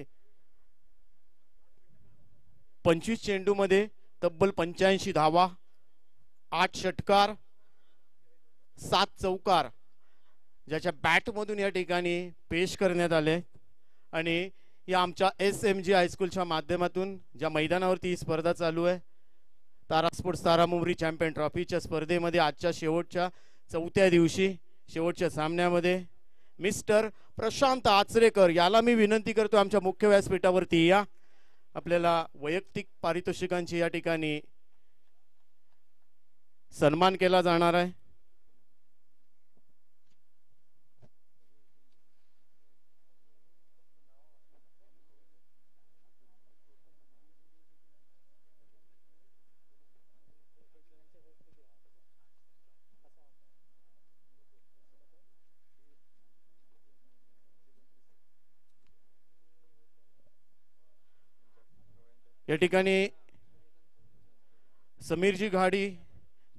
25 चेंडू मध्ये तब्बल 85 धावा, 8 षटकार, 7 चौकार ज्याच्या बॅटमधून या ठिकाणी पेश करण्यात आले. आणि या आमच्या SMG हायस्कूलच्या माध्यमातून ज्या मैदानावरती ही स्पर्धा चालू आहे, तारा स्पोर्ट्स तारा मुंबरी चॅम्पियन ट्रॉफीच्या स्पर्धेमध्ये आजच्या शेवटच्या 4थ्या दिवशी शेवटच्या सामन्यामध्ये मिस्टर प्रशांत आचरेकर याला मी विनंती करतो आमच्या मुख्य व्यासपीठावरती या. आपल्याला वैयक्तिक पारितोषिकांची या ठिकाणी सन्मान केला जाणार आहे. या ठिकाणी समीरजी घाडी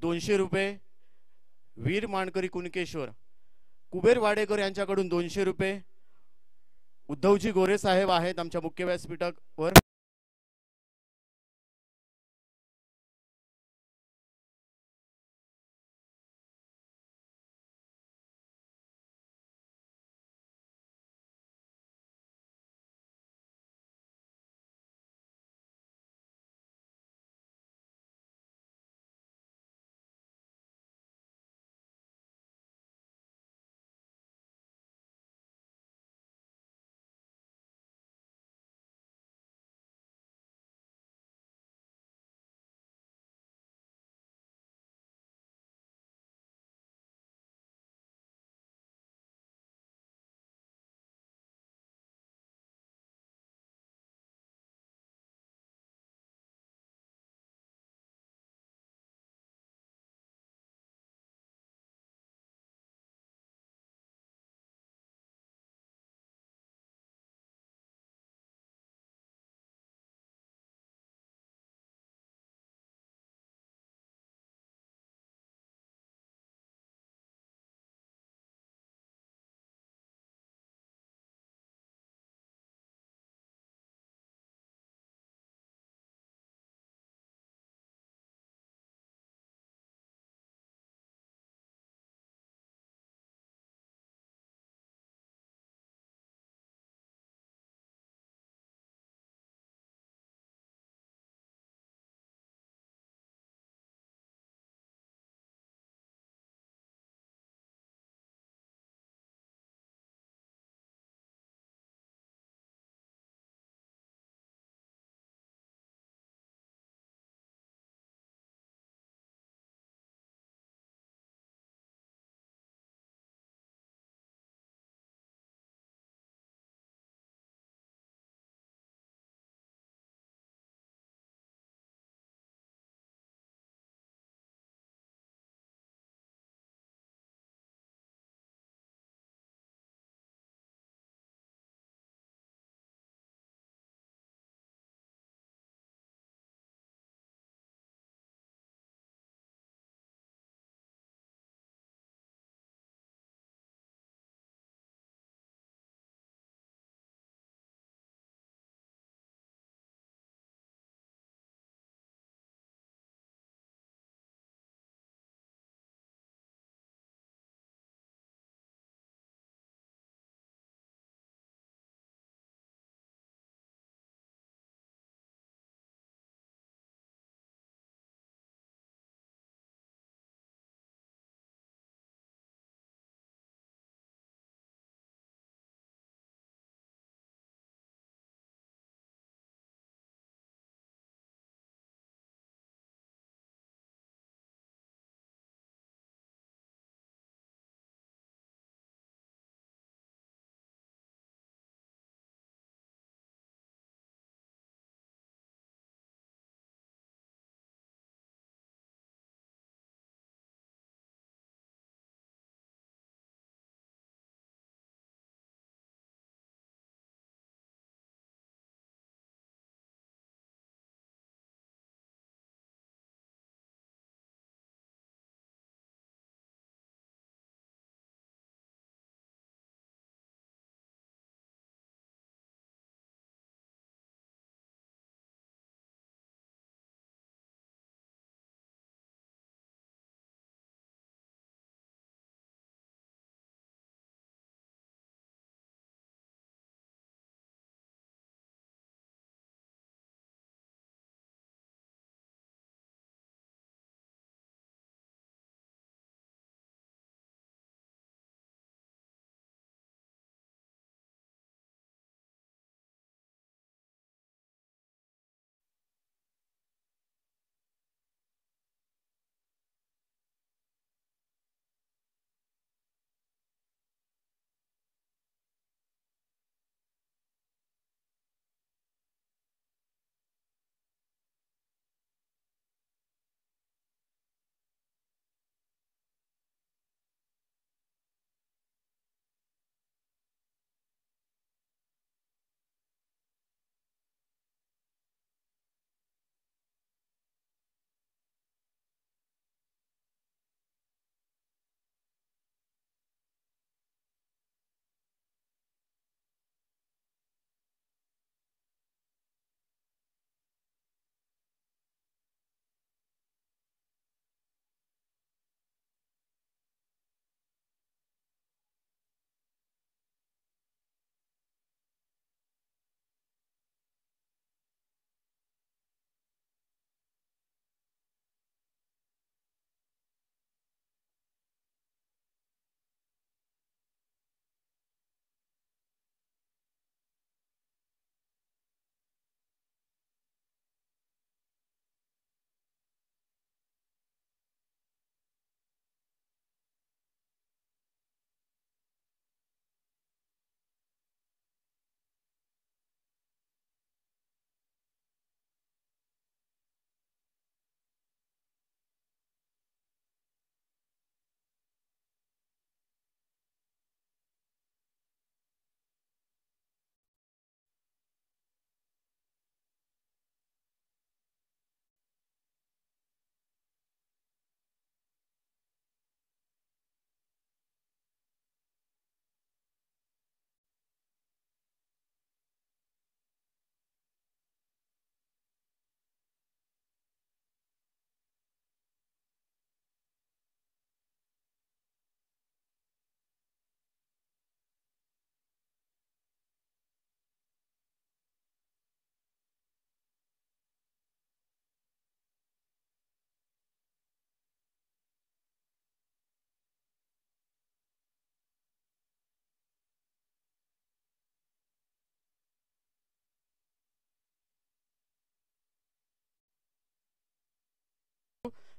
200 रुपये, वीर मानकरी कुणकेश्वर कुबेर वाडेकर यांच्याकडून 200 रुपये, उद्धवजी गोरे साहेब आहेत आमच्या मुख्य व्यासपीठावर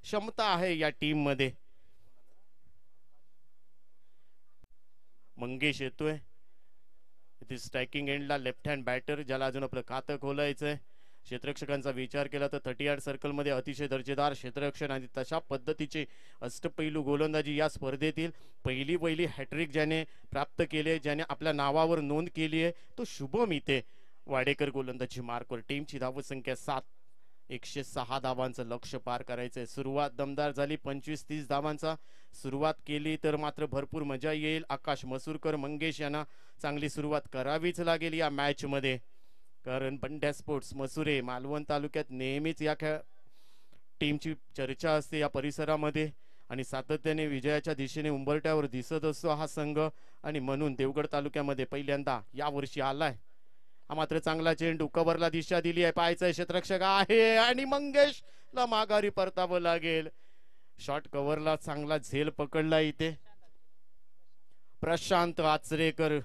क्षमता आहे या टीम मध्ये. मंगेश येतोय इथे स्ट्रायकिंग एंडला, लेफ्ट हँड बॅटर ज्याला अजून आपलं खातं खोलायचंय. क्षेत्ररक्षकांचा विचार केला तर 30 सर्कल मध्ये अतिशय दर्जेदार क्षेत्ररक्षण आणि तशा पद्धतीचे अष्टपैलू गोलंदाजी या स्पर्धेतील पहिली हॅट्रिक ज्याने प्राप्त केली, ज्याने आपल्या नावावर नोंद केली आहे तो शुभम इथे वाडेकर गोलंदाजी मार्कवर. टीमची धावसंख्या 7, 106 धावांचं लक्ष्य पार करायचंय. सुरुवात दमदार झाली, 25-30 धावांचा सुरुवात केली तर मात्र भरपूर मजा येईल. आकाश मसूरकर, मंगेश यांना चांगली सुरुवात करावीच लागेल या मॅच मध्ये, कारण बंड्या स्पोर्ट्स मसुरे मालवण तालुक्यात नेहमीच या टीमची चर्चा असते या परिसरामध्ये आणि सातत्याने विजयाच्या दिशेने उंबरठ्यावर दिसत असतो हा संघ. आणि म्हणून देवगड तालुक्यामध्ये पहिल्यांदा या वर्षी आलाय. हा मात्र चांगला चेंडू, कव्हरला दिशा दिली आहे, पाहायचं क्षेत्ररक्षक आहे आणि मंगेशला माघारी परतावं लागेल. शॉर्ट कव्हरला चांगला झेल पकडला इथे प्रशांत आचरेकर,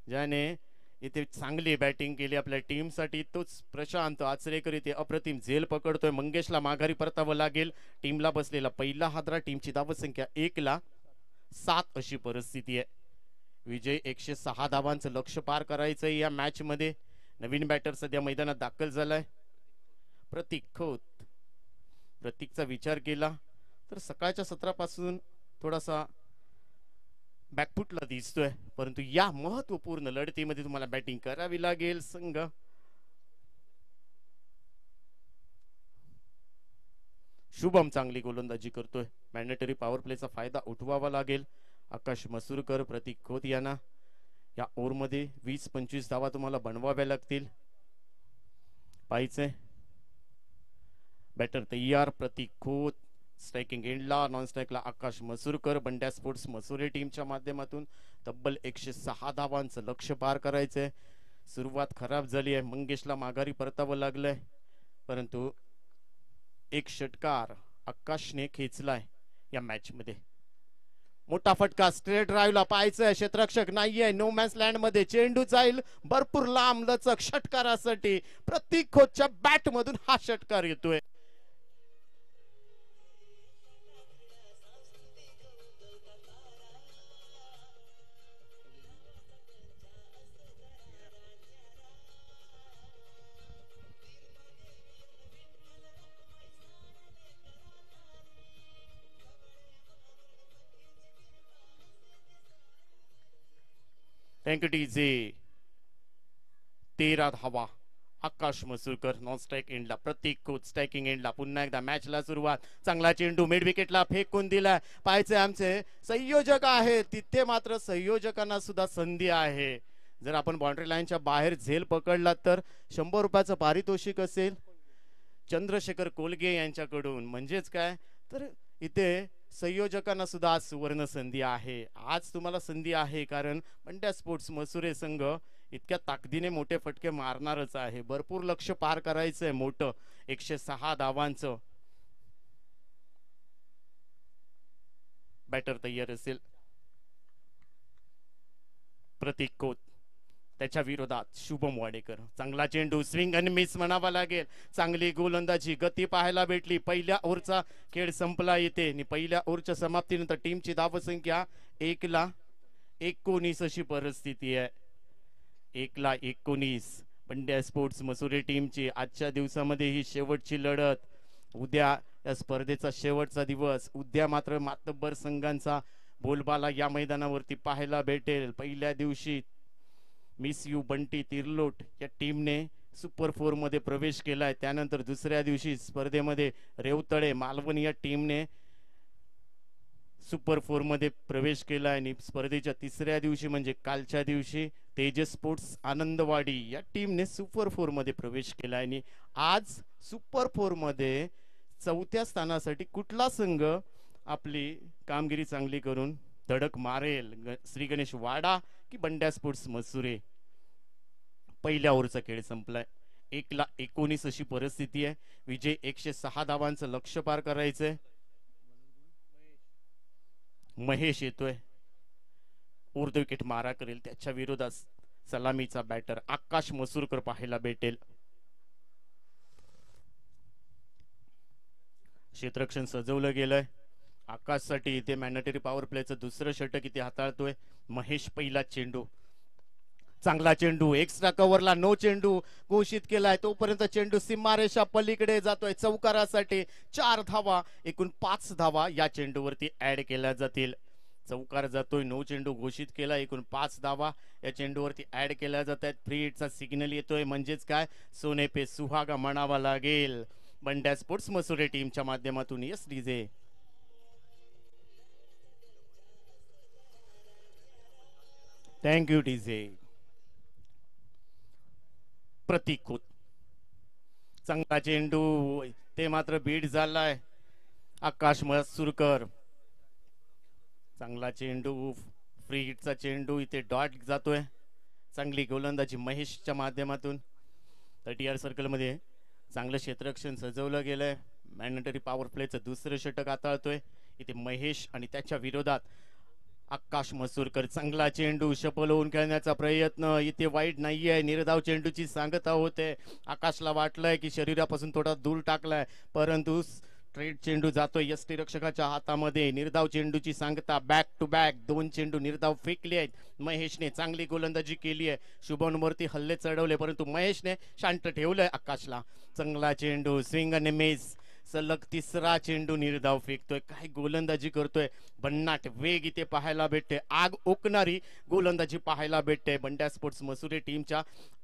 ज्याने इथे चांगली बॅटिंग केली आपल्या टीमसाठी. तोच प्रशांत आचरेकर इथे अप्रतिम झेल पकडतोय. मंगेशला माघारी परतावं लागेल. टीमला बसलेला पहिला हादरा, टीमची धावसंख्या 1/7 अशी परिस्थिती आहे. विजय 106 धावांचं लक्ष्य पार करायचंय या मॅच मध्ये. नवीन बॅटर सध्या मैदानात दाखल झालाय प्रतीक खोत. प्रतीकचा विचार केला तर सकाळच्या सत्रापासून थोडासा बॅकफुटला दिसतोय, परंतु या महत्वपूर्ण लढतीमध्ये तुम्हाला बॅटिंग करावी लागेल. संघ शुभम चांगली गोलंदाजी करतोय, मॅन्डेटरी पॉवर प्लेचा फायदा उठवावा लागेल. आकाश मसूरकर, प्रतीक खोत यांना या ओव्हरमध्ये 20-25 धावा तुम्हाला बनवाव्या लागतील. पाहिजे बॅटर तयार, प्रतीक खोत स्ट्रायकिंग एंडला, नॉन स्ट्राईकला आकाश मसूरकर. बंड्या स्पोर्ट्स मसुरे टीमच्या माध्यमातून तब्बल 106 धावांचं लक्ष्य पार करायचंय. सुरुवात खराब झाली आहे, मंगेशला माघारी परतावं लागलंय, परंतु एक षटकार आकाशने खेचलाय या मॅच मध्ये. मोठा फटका स्ट्रेट ड्राईव्हला, पाहायचंय क्षेत्ररक्षक नाहीये, नो मॅन्स लँड मध्ये चेंडू जाईल भरपूर लांब लचक षटकारासाठी. प्रतीक खोतच्या बॅट मधून हा षटकार येतोय. थँक्यू 13 धावा आकाश मसूरकर नॉन स्ट्राइक एंडला, प्रतीक खोत स्ट्रायकिंग एंडला. पुन्हा एकदा मॅचला सुरुवात, चांगला चेंडू मिड विकेटला फेकून दिला. पाहायचे आमचे संयोजक आहेत तिथे, मात्र संयोजकांना सुद्धा संधी आहे. जर आपण बाउंड्री लाईनच्या बाहेर झेल पकडला तर 100 रुपयाचं पारितोषिक असेल चंद्रशेखर कोलगे यांच्याकडून. म्हणजेच काय तर इथे संयोजकांना सुद्धा आज सुवर्ण संधी आहे. आज तुम्हाला संधी आहे, कारण बंड्या स्पोर्ट्स मसुरे संघ इतक्या ताकदीने मोठे फटके मारणारच आहे. भरपूर लक्ष पार करायचंय मोठं, 106 धावांचं. बॅटर तयार असेल प्रतीक खोत, त्याच्या विरोधात शुभम वाडेकर. चांगला चेंडू, स्विंग आणि मिस म्हणावा लागेल. चांगली गोलंदाजी, गती पाहायला भेटली. पहिल्या ओव्हरचा खेळ संपला येते आणि पहिल्या ओव्हरच्या समाप्तीनंतर टीमची धावसंख्या 1/19 अशी परिस्थिती आहे. 1/19 बंड्या स्पोर्ट्स मसुरे टीमची आजच्या दिवसामध्ये ही शेवटची लढत. उद्या या स्पर्धेचा शेवटचा दिवस. उद्या मात्र मातब्बर संघांचा बोलबाला या मैदानावरती पाहायला भेटेल. पहिल्या दिवशी मिस यू बंटी तिरलोट या टीमने सुपर 4 मध्ये प्रवेश केलाय. त्यानंतर दुसऱ्या दिवशी स्पर्धेमध्ये रेवतळे मालवण या टीमने सुपर 4 मध्ये प्रवेश केलाय. आणि स्पर्धेच्या तिसऱ्या दिवशी म्हणजे कालच्या दिवशी तेजस स्पोर्ट्स आनंदवाडी या टीमने सुपर 4 मध्ये प्रवेश केलाय. आणि आज सुपर 4 मध्ये 4थ्या स्थानासाठी कुठला संघ आपली कामगिरी चांगली करून धडक मारेल, श्री गणेश वाडा की बंड्या स्पोर्ट्स मसुरे. पहिल्या ओव्हरचा खेळ संपलाय. 1/19 अशी परिस्थिती आहे. विजय 106 धावांचं लक्ष्य पार करायचंय. महेश येतोय, उर्ध विकेट मारा करेल. त्याच्या विरोधात सलामीचा बॅटर आकाश मसूरकर पाहायला भेटेल. क्षेत्ररक्षण सजवलं गेलंय. आकाशसाठी इथे मॅन्डेटरी पॉवर प्लेचं दुसरं षटक इथे हाताळतोय महेश. पहिला चेंडू, चांगला चेंडू, एक्स्ट्रा कव्हरला नो चेंडू घोषित केलाय. तोपर्यंत चेंडू सीमारेषा पलीकडे जातोय चौकारासाठी. 4 धावा, एकूण 5 धावा या चेंडूवरती ऍड केल्या जातील. चौकार जातोय, नो चेंडू घोषित केला, एकूण 5 धावा या चेंडूवरती ऍड केल्या जात आहेत. फ्री हिटचा सिग्नल येतोय, म्हणजेच काय, सोने पे सुहागा म्हणावा लागेल बंड्या स्पोर्ट्स मसुरे टीमच्या माध्यमातून. Yes DJ. Thank you DJ. Prateek Khot, चांगला चेंडू, ते मात्र बीट झालाय. आकाश मसूरकर, चांगला चेंडू, फ्री हिटचा चेंडू, इथे डॉट जातोय. चांगली गोलंदाजी महेशच्या माध्यमातून. 30 सर्कल मध्ये चांगलं क्षेत्ररक्षण सजवलं गेलंय. मॅन्डेटरी पॉवर प्लेचं दुसरं षटक हाताळतोय इथे महेश आणि त्याच्या विरोधात आकाश मसूरकर. चांगला चेंडू, शपल होऊन खेळण्याचा प्रयत्न, इथे वाईट नाहीये. निर्धाव चेंडूची सांगता होते. आकाशला वाटलंय की शरीरापासून थोडा दूर टाकलाय, परंतु स्ट्रेट चेंडू जातोय यष्टीरक्षकाच्या हातामध्ये. निर्धाव चेंडूची सांगता, बॅक टू बॅक 2 चेंडू निर्धाव फेकले आहेत. महेशने चांगली गोलंदाजी केली आहे. शुभमवरती हल्ले चढवले, परंतु महेशने शांत ठेवलंय आकाशला. चांगला चेंडू, स्विंग आणि मिस, सलग तिसरा चेंडू निर्धाव फेकतोय. काय गोलंदाजी करतोय, भन्नाट वेग इथे पाहायला भेटते. आग ओकणारी गोलंदाजी पाहायला भेटते बंड्या स्पोर्ट्स मसुरे टीमच्या.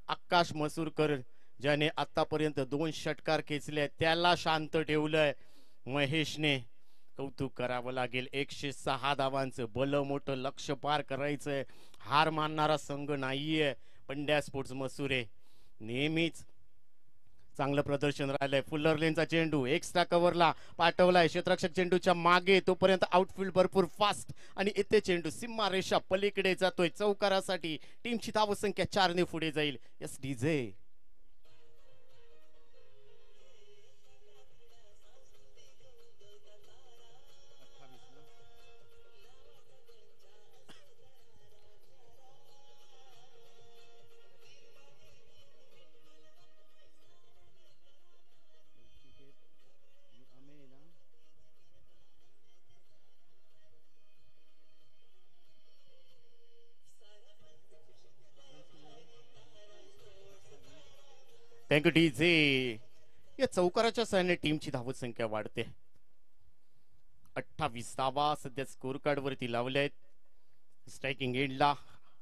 आकाश मसूरकर ज्याने आतापर्यंत 2 षटकार खेचले, त्याला शांत ठेवलंय महेशने. कौतुक करावं लागेल. 106 धावांचं भलं मोठं लक्ष्य पार करायचंय. हार मानणारा संघ नाहीये बंड्या स्पोर्ट्स मसुरे. नेहमीच चांगलं प्रदर्शन राहिलंय. फुल्लर लेनचा चेंडू एक्स्ट्रा कव्हरला पाठवलाय क्षेत्ररक्षक चेंडूच्या मागे. तोपर्यंत आउटफील्ड भरपूर फास्ट आणि इथे चेंडू सीमारेषा पलीकडे जातोय चौकारासाठी. टीमची धावसंख्या 4 ने पुढे जाईल. Yes DJ. Thank you DJ. या चौकाराच्या सहाय्याने टीमची धावत संख्या वाढते. 28 धावा सध्या स्कोर कार्ड वरती लावल्या आहेत. स्ट्रायकिंग एंडला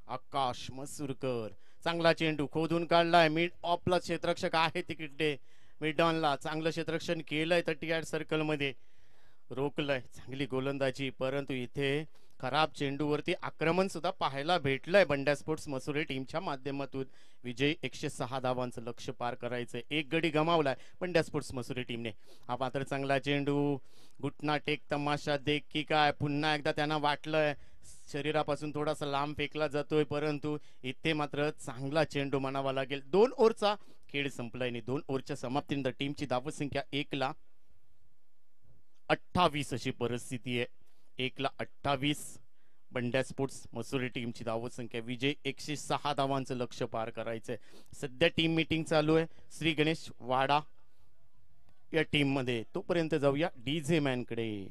आकाश मसूरकर. चांगला चेंडू खोदून काढलाय. मिड ऑफला क्षेत्ररक्षक आहे तिकडे मिड ऑनला. चांगलं क्षेत्ररक्षण केलंय 38 सर्कल मध्ये. रोखलंय, चांगली गोलंदाजी, परंतु इथे खराब चेंडूवरती आक्रमण सुद्धा पाहायला भेटलंय बंड्या स्पोर्ट्स मसुरे टीमच्या माध्यमातून. विजय 106 धावांचं लक्ष्य पार करायचंय. 1 गडी गमावलाय बंड्या स्पोर्ट्स मसुरे टीमने. हा मात्र चांगला चेंडू, घुटना टेक तमाशा देख की काय. पुन्हा एकदा त्यांना वाटलंय शरीरापासून थोडासा लांब फेकला जातोय, परंतु इथे मात्र चांगला चेंडू म्हणावा लागेल. 2 ओव्हरचा खेळ संपलाय आणि 2 ओव्हरच्या समाप्तीनंतर टीमची धावसंख्या 1/28 अशी परिस्थिती आहे. 1/28 बंड्या स्पोर्ट्स मसुरे टीमची धावसंख्या. विजय 106 धावांचं लक्ष्य पार करायचंय. सध्या टीम मीटिंग चालू आहे श्री गणेश वाडा या टीम मध्ये. तोपर्यंत जाऊया डीजे मॅन कडे.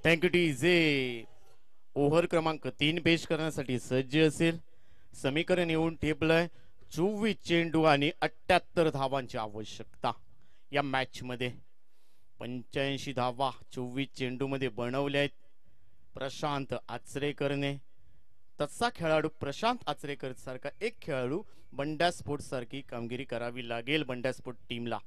Thank you DJ. ओव्हर क्रमांक 3 पेश करण्यासाठी सज्ज असेल. समीकरण येऊन ठेपलंय 24 चेंडू आणि 78 धावांची आवश्यकता या मॅच मध्ये. 85 धावा 24 चेंडू मध्ये बनवल्या आहेत प्रशांत आचरेकरने. तसा खेळाडू प्रशांत आचरेकर सारखा एक खेळाडू बंड्या स्पोर्ट्स सारखी कामगिरी करावी लागेल बंड्या स्पोर्ट्स टीमला.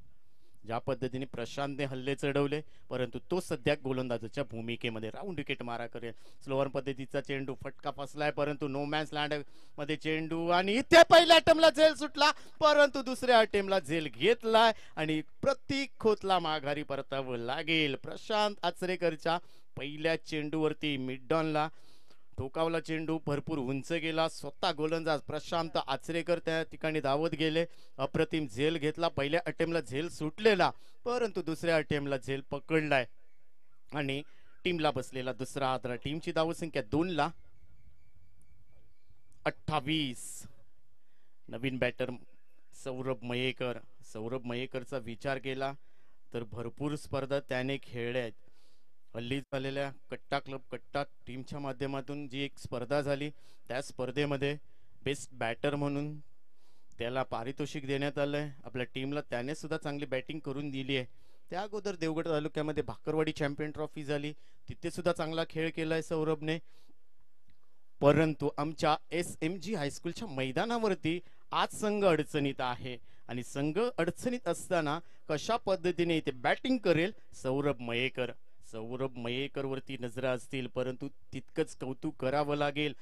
ज्या पद्धतीने प्रशांतने हल्ले चढवले, परंतु तो सध्या गोलंदाजाच्या भूमिकेमध्ये राऊंड विकेट मारा करेल. स्लोअर पद्धतीचा चेंडू फटका फसलाय, परंतु नो मॅन्स लँड मध्ये चेंडू आणि इथे पहिल्या अटेम्प्टला झेल सुटला, परंतु दुसऱ्या अटेम्प्टला झेल घेतलाय आणि प्रतीक खोतला माघारी परतावं लागेल. प्रशांत आचरेकरच्या पहिल्या चेंडूवरती मिडॉनला ठोकावला चेंडू भरपूर उंच गेला. स्वतः गोलंदाज प्रशांत आचरेकर त्या ठिकाणी धावत गेले. अप्रतिम झेल घेतला. पहिल्या अटेम्प्टला झेल सुटलेला, परंतु दुसऱ्या अटेम्प्टला झेल पकडलाय आणि टीमला बसलेला दुसरा आदरा. टीमची धावसंख्या 2 28. नवीन बॅटर सौरभ मयेकर. सौरभ मयेकरचा विचार केला तर भरपूर स्पर्धा त्याने खेळल्या आहेत. हल्ली झालेल्या कट्टा क्लब कट्टा टीमच्या माध्यमातून जी एक स्पर्धा झाली, त्या स्पर्धेमध्ये बेस्ट बॅटर म्हणून त्याला पारितोषिक देण्यात आलंय. आपल्या टीमला त्याने सुद्धा चांगली बॅटिंग करून दिली आहे. त्या अगोदर देवगड तालुक्यामध्ये भाकरवाडी चॅम्पियन ट्रॉफी झाली, तिथे सुद्धा चांगला खेळ केलाय सौरभने. परंतु आमच्या SMG हायस्कूलच्या मैदानावरती आज संघ अडचणीत आहे आणि संघ अडचणीत असताना कशा पद्धतीने इथे बॅटिंग करेल सौरभ मयेकर. सौरभ मयेकर वरती नजरा असतील, परंतु तितकंच कौतुक करावं लागेल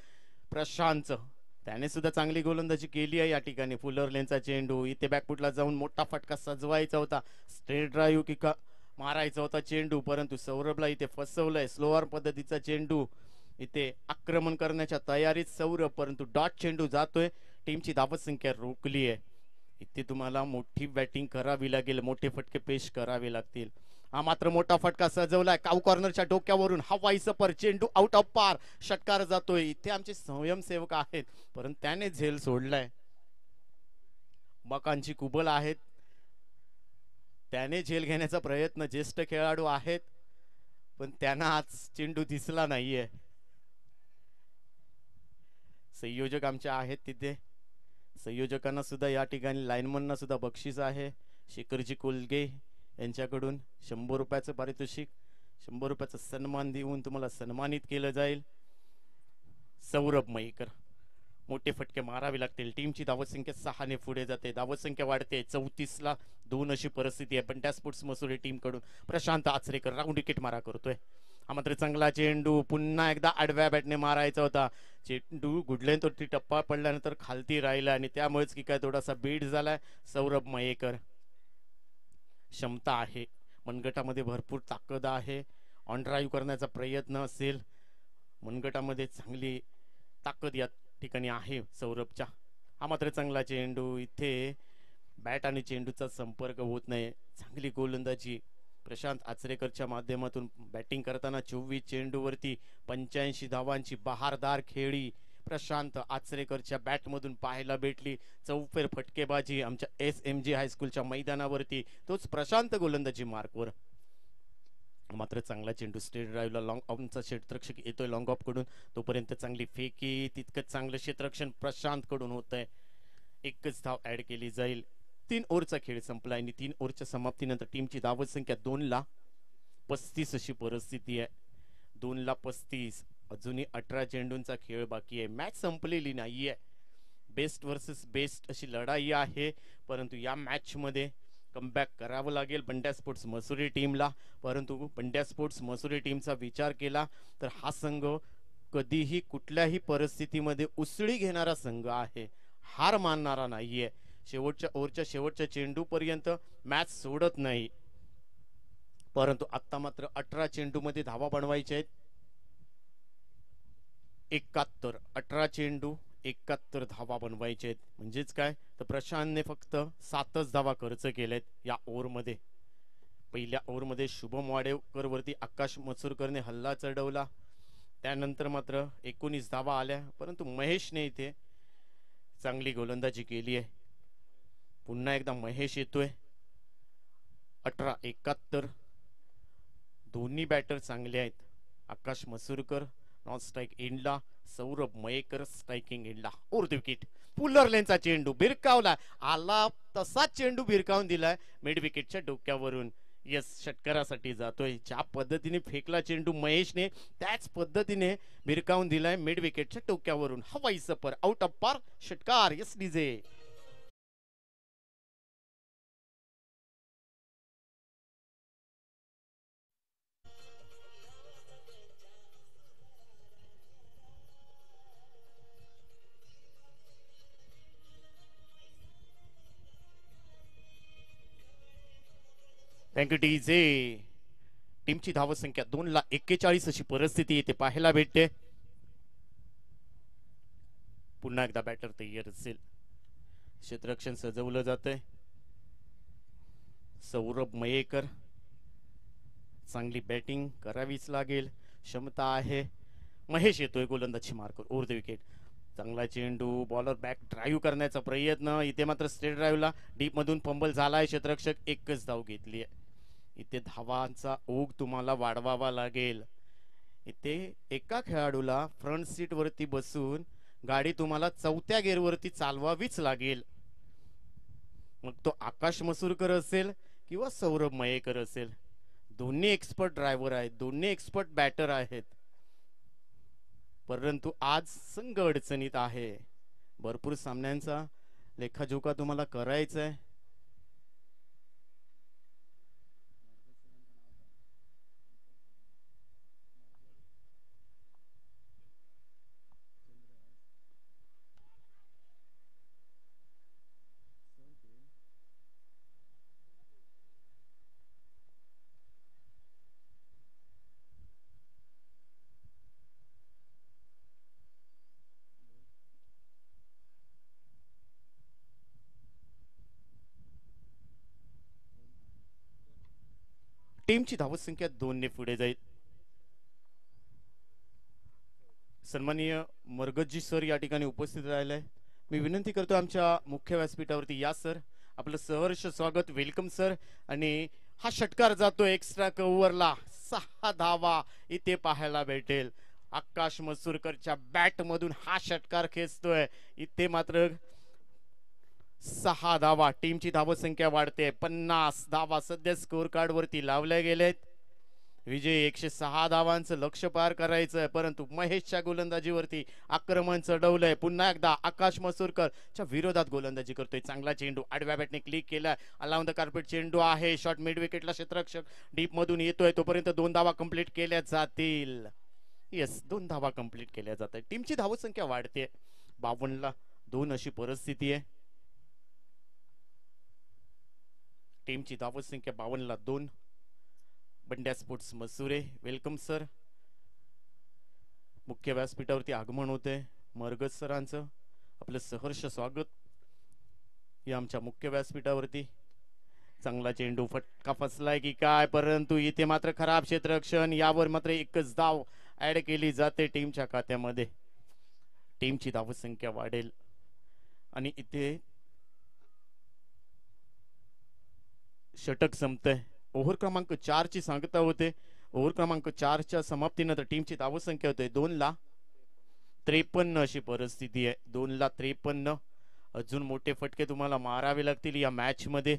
प्रशांतचं. त्याने सुद्धा चांगली गोलंदाजी केली आहे. या ठिकाणी फुलर लेनचा चेंडू इथे बॅकफुटला जाऊन मोठा फटका सजवायचा होता, स्ट्रेट ड्राईव्ह किका मारायचा होता चेंडू, परंतु सौरभला इथे फसवलंय. स्लोअर पद्धतीचा चेंडू इथे आक्रमण करण्याच्या तयारीत सौरभ, परंतु डॉट चेंडू जातोय. टीमची धावसंख्या रोखली आहे. इथे तुम्हाला मोठी बॅटिंग करावी लागेल, मोठे फटके पेश करावे लागतील. हा मात्र मोठा फटका सजवलाय. काऊ कॉर्नरच्या डोक्यावरून हवाई सफर चेंडू आउट ऑफ पार, षटकार जातोय. इथे आमचे स्वयंसेवक आहेत, परंतु त्याने झेल सोडलाय. बकांची कुबल आहेत, त्याने झेल घेण्याचा प्रयत्न, ज्येष्ठ खेळाडू आहेत, पण त्यांना आज चेंडू दिसला नाहीये. संयोजक आमचे आहेत तिथे, संयोजकांना सुद्धा या ठिकाणी लाईनमनना सुद्धा बक्षीस आहे. शेखरजी कोलगे यांच्याकडून 100 रुपयाचं पारितोषिक, 100 रुपयाचा सन्मान देऊन तुम्हाला सन्मानित केलं जाईल. सौरभ मयेकर मोठे फटके मारावे लागतील. टीमची धावसंख्या 6 ने पुढे जाते, धावसंख्या वाढते. 34ला 2 अशी परिस्थिती आहे. पण त्या स्पोर्ट्स मसुरे टीम कडून प्रशांत आचरेकर राऊंड विकेट मारा करतोय. हा मात्र चांगला चेंडू पुन्हा एकदा आडव्या बॅटने मारायचा होता. चेंडू गुडलेन तो टप्पा पडल्यानंतर खालती राहिला आणि त्यामुळेच की काय थोडासा बीट झालाय. सौरभ मयेकर क्षमता आहे, मनगटामध्ये भरपूर ताकद आहे. ऑन ड्राईव्ह करण्याचा प्रयत्न असेल, मनगटामध्ये चांगली ताकद या ठिकाणी आहे सौरभच्या. हा मात्र चांगला चेंडू, इथे बॅट आणि चेंडूचा संपर्क होत नाही. चांगली गोलंदाजी प्रशांत आचरेकरच्या माध्यमातून बॅटिंग करताना 24 चेंडूवरती 85 धावांची बहारदार खेळी प्रशांत आचरेकरच्या बॅटमधून पाहायला भेटली. चौफेर फटकेबाजी आमच्या SMG हायस्कूलच्या मैदानावरती, तोच प्रशांत गोलंदाजी मार्कवर. मात्र चांगला चेंडू स्ट्रेट ड्राईव्हला लॉंग ऑफचा क्षेत्ररक्षक येतोय लॉंग ऑफ कडून, तोपर्यंत चांगली फेकी, तितकंच चांगलं क्षेत्ररक्षण प्रशांत कडून होत आहे. एकच धाव ऍड केली जाईल. 3 ओव्हरचा खेळ संपला आणि 3 ओव्हरच्या समाप्तीनंतर टीमची धावसंख्या 2:35 अशी परिस्थिती आहे. 2:35. अजूनही 18 चेंडूंचा खेळ बाकी आहे. मॅच संपलेली नाहीये. बेस्ट वर्सेस बेस्ट अशी लढाई आहे, परंतु या मॅच मध्ये कमबॅक करावं लागेल बंड्या स्पोर्ट्स मसुरी टीमला. परंतु बंड्या स्पोर्ट्स मसुरी टीमचा विचार केला तर हा संघ कधीही कुठल्याही परिस्थितीमध्ये उसळी घेणारा संघ आहे, हार मानणारा नाहीये. शेवटच्या ओव्हरच्या शेवटच्या चेंडू पर्यंत मॅच सोडत नाही. परंतु आता मात्र 18 चेंडू मध्ये धावा बनवायच्या आहेत. 71. 18 चेंडू 71 धावा बनवायचे आहेत. म्हणजेच काय तर प्रशांतने फक्त 7च धावा खर्च केलेत या ओव्हरमध्ये. पहिल्या ओव्हरमध्ये शुभम वाडेकर वरती आकाश मसूरकरने हल्ला चढवला, त्यानंतर मात्र 19 धावा आल्या, परंतु महेशने इथे चांगली गोलंदाजी केली आहे. पुन्हा एकदा महेश येतोय. 18-71. दोन्ही बॅटर चांगले आहेत. आकाश मसूरकर नॉन स्ट्राइक एंडला, सौरभ मयेकर स्ट्राइकिंग एंडला. उर्ध विकेट. पुलर लेनचा चेंडू भिरकावला, आला तसाच चेंडू भिरकावून दिलाय मिड विकेटच्या डोक्यावरून. यस, षटकारासाठी जातोय. ज्या पद्धतीने फेकला चेंडू महेशने, त्याच पद्धतीने भिरकावून दिलाय मिड विकेटच्या डोक्यावरून. हवाई सफर आउट ऑफ पार, षटकार. Yes DJ. Thank you DJ. टीमची धावसंख्या 2,41 अशी परिस्थिती इथे पाहायला भेटते. पुन्हा एकदा बॅटर तयार असेल. क्षेत्ररक्षण सजवलं जातंय. सौरभ मयेकर. चांगली बॅटिंग करावीच लागेल, क्षमता आहे. महेश येतोय गोलंदाजी मार्कर ओव्हर द विकेट. चांगला चेंडू, बॉलर बॅक ड्राईव्ह करण्याचा प्रयत्न. इथे मात्र स्ट्रेट ड्राईव्हला डीप मधून फंबल झालाय. क्षेत्ररक्षक एकच धाव घेतली आहे. इथे धावांचा ओघ तुम्हाला वाढवावा लागेल. इथे एका खेळाडूला फ्रंट सीट वरती बसून गाडी तुम्हाला चौथ्या गेअर वरती चालवावीच लागेल. मग तो आकाश मसूरकर असेल किंवा सौरभ मयेकर असेल. दोन्ही एक्सपर्ट ड्रायव्हर आहेत, दोन्ही एक्सपर्ट बॅटर आहेत. परंतु आज संघ अडचणीत आहे. भरपूर सामन्यांचा लेखाजोखा तुम्हाला करायचा आहे. टीमची धावसंख्या 2 ने पुढे जाईल. सन्माननीय मरगजी सर या ठिकाणी उपस्थित राहिले. मी विनंती करतो आमच्या मुख्य व्यासपीठावरती या सर. आपलं सहर्ष स्वागत, वेलकम सर. आणि हा षटकार जातो एक्स्ट्रा कव्हरला. 6 धावा इथे पाहायला भेटेल. आकाश मसूरकरच्या बॅट मधून हा षटकार खेचतोय. इथे मात्र 6 धावा. टीमची धावसंख्या वाढते. 50 धावा सध्या स्कोर कार्ड वरती लावल्या गेलेत. विजय 106 धावांचं लक्ष्य पार करायचंय, परंतु महेशच्या गोलंदाजीवरती आक्रमण चढवलंय. पुन्हा एकदा आकाश मसूरकरच्या विरोधात गोलंदाजी करतोय. चांगला चेंडू आडव्या बॅटने क्लिक केलाय. अलाउन द कार्पेट चेंडू आहे. शॉट मिड विकेटला क्षेत्ररक्षक डीप मधून येतोय. तोपर्यंत 2 धावा कंप्लीट केल्या जातील. येस, 2 धावा कंप्लीट केल्या जातात. टीमची धावसंख्या वाढते. 52ला 2 अशी परिस्थिती आहे. टीमची धावसंख्या 52ला 2. बंड्या स्पोर्ट्स मसुरे, वेलकम सर. मुख्य व्यासपीठावरती आगमन होते मरगज सरांचं. आपलं सहर्ष स्वागत या आमच्या मुख्य व्यासपीठावरती. चांगला चेंडू, फटका फसलाय की काय, परंतु इथे मात्र खराब क्षेत्ररक्षण. यावर मात्र एकच धाव ऍड केली जाते टीमच्या खात्यामध्ये. टीमची धावसंख्या वाढेल आणि इथे षटक संपतंय. ओव्हर क्रमांक 4 ची सांगता होते. ओव्हर क्रमांक 4 च्या समाप्तीनंतर टीमची धावसंख्या होते 2,53 अशी परिस्थिती आहे. 2,53. अजून मोठे फटके तुम्हाला मारावे लागतील या मॅच मध्ये.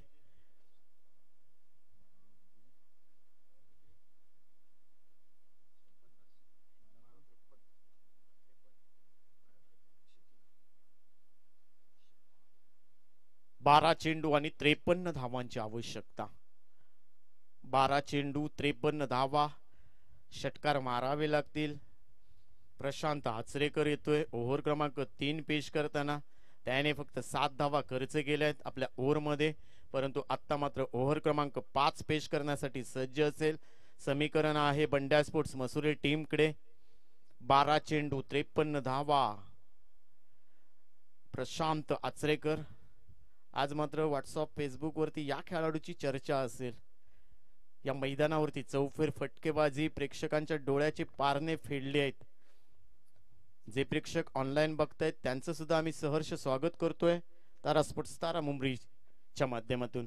बारा चेंडू आणि 53 धावांची आवश्यकता. 12 चेंडू 53 धावा. षटकार मारावे लागतील. प्रशांत आचरेकर येतोय ओव्हर क्रमांक 3 पेश करताना. त्याने फक्त 7 धावा खर्च केल्यात आपल्या ओव्हर मध्ये, परंतु आता मात्र ओव्हर क्रमांक 5 पेश करण्यासाठी सज्ज असेल. समीकरण आहे बंड्या स्पोर्ट्स मसुरे टीम कडे. 12 चेंडू 53 धावा. प्रशांत आचरेकर. आज मात्र व्हॉट्सअप फेसबुक वरती या खेळाडूची चर्चा असेल. या मैदानावरती चौफेर फटकेबाजी प्रेक्षकांच्या डोळ्याचे पारणे फेडले आहेत. जे प्रेक्षक ऑनलाईन बघतायत त्यांचं सुद्धा आम्ही सहर्ष स्वागत करतोय तारा स्पोर्ट्स तारा मुंबरीच्या माध्यमातून.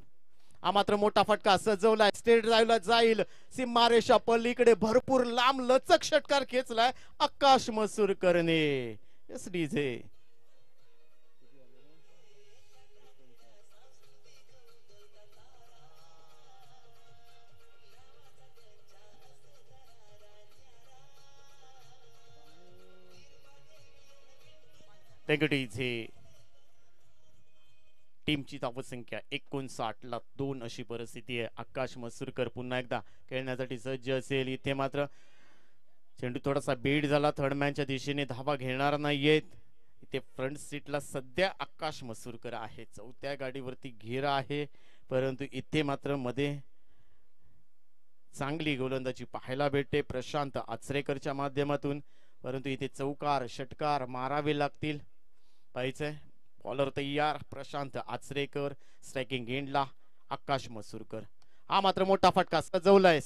हा मात्र मोठा फटका सजवलाय. स्टेट ड्राईव्हला जाईल. सीमारेषा पलीकडे भरपूर लांब लचक षटकार खेचलाय आकाश मसूरकरने. S DJ. टीमची धावसंख्या 59ला 2 अशी परिस्थिती आहे. आकाश मसूरकर पुन्हा एकदा खेळण्यासाठी सज्ज असेल. इथे मात्र चेंडू थोडासा बेड झाला. थर्ड मॅनच्या दिशेने धावा घेणार नाहीयेत. इथे फ्रंट सीटला सध्या आकाश मसूरकर आहे. चौथ्या गाडीवरती घेर आहे, परंतु इथे मात्र मध्ये चांगली गोलंदाजी पाहायला भेटते प्रशांत आचरेकरच्या माध्यमातून, परंतु इथे चौकार षटकार मारावे लागतील. पाहिजे बॉलर तयार प्रशांत आचरेकर, स्ट्रायकिंग एंडला आकाश मसूरकर. हा मात्र मोठा फटका सजवलाय,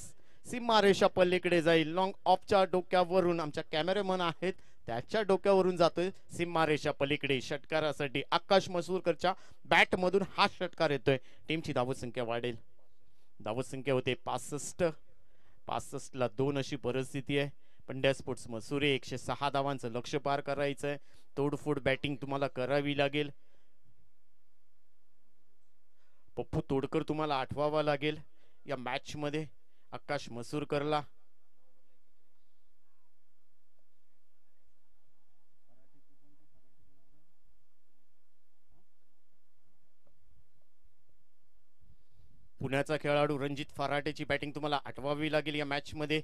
सीमारेषा पल्लीकडे जाईल. लॉंग ऑफच्या डोक्यावरून आमच्या कॅमेरामन आहेत त्याच्या डोक्यावरून जातोय सीमारेषा पलीकडे. षटकारासाठी आकाश मसूरकरच्या बॅट मधून हा षटकार येतोय. टीमची धावसंख्या वाढेल. धावसंख्या होते 65. 65ला 2 अशी परिस्थिती आहे. पंड्या स्पोर्ट्स मसुरे 106 धावांचं लक्ष पार करायचंय. तोडफोड बॅटिंग तुम्हाला करावी लागेल. पप्पू तोडकर तुम्हाला आठवावा लागेल या मॅच मध्ये. आकाश मसूरकरला पुण्याचा खेळाडू रणजित फराटेची बॅटिंग तुम्हाला आठवावी लागेल या मॅच मध्ये.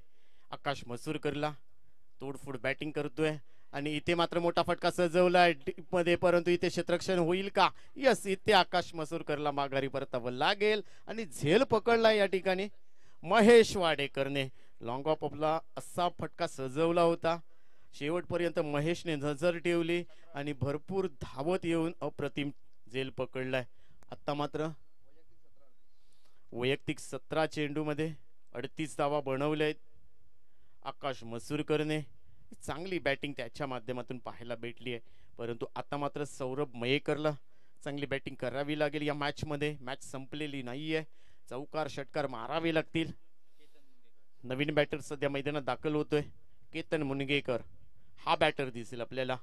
आकाश मसूरकरला तोडफोड बॅटिंग करतोय आणि इथे मात्र मोठा फटका सजवलाय मध्ये, परंतु इथे क्षेत्ररक्षण होईल का? यस, इथे आकाश मसूरकरला माघारी परतावं लागेल आणि झेल पकडला या ठिकाणी महेश वाडेकरने. लॉंग ऑफ आपला असा फटका सजवला होता, शेवटपर्यंत महेशने नजर ठेवली आणि भरपूर धावत येऊन अप्रतिम झेल पकडलाय. आता मात्र वैयक्तिक 17 चेंडू मध्ये 38 धावा बनवल्यात आकाश मसूरकरने. चांगली बॅटिंग त्याच्या माध्यमातून पाहायला भेटली आहे, परंतु आता मात्र सौरभ मयेकरला चांगली बॅटिंग करावी लागेल या मॅच मध्ये. मॅच संपलेली नाहीये, चौकार षटकार मारावे लागतील. नवीन बॅटर सध्या मैदानात दाखल होतोय केतन मुनगेकर. हा बॅटर दिसेल आपल्याला.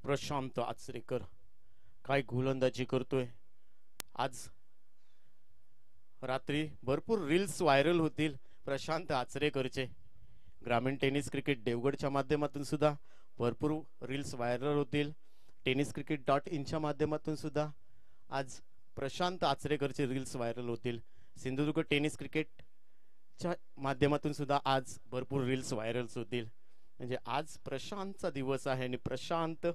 प्रशांत आचरेकर काय गोलंदाजी करतोय. आज रात्री भरपूर रील्स व्हायरल होतील प्रशांत आचरेकरचे. ग्रामीण टेनिस क्रिकेट देवगडच्या माध्यमातून सुद्धा भरपूर रील्स व्हायरल होतील. tenniscricket.in माध्यमातून सुद्धा आज प्रशांत आचरेकरचे रील्स व्हायरल होतील. सिंधुदुर्ग टेनिस क्रिकेटच्या माध्यमातून सुद्धा आज भरपूर रील्स व्हायरल होतील. म्हणजे आज प्रशांतचा दिवस आहे आणि प्रशांत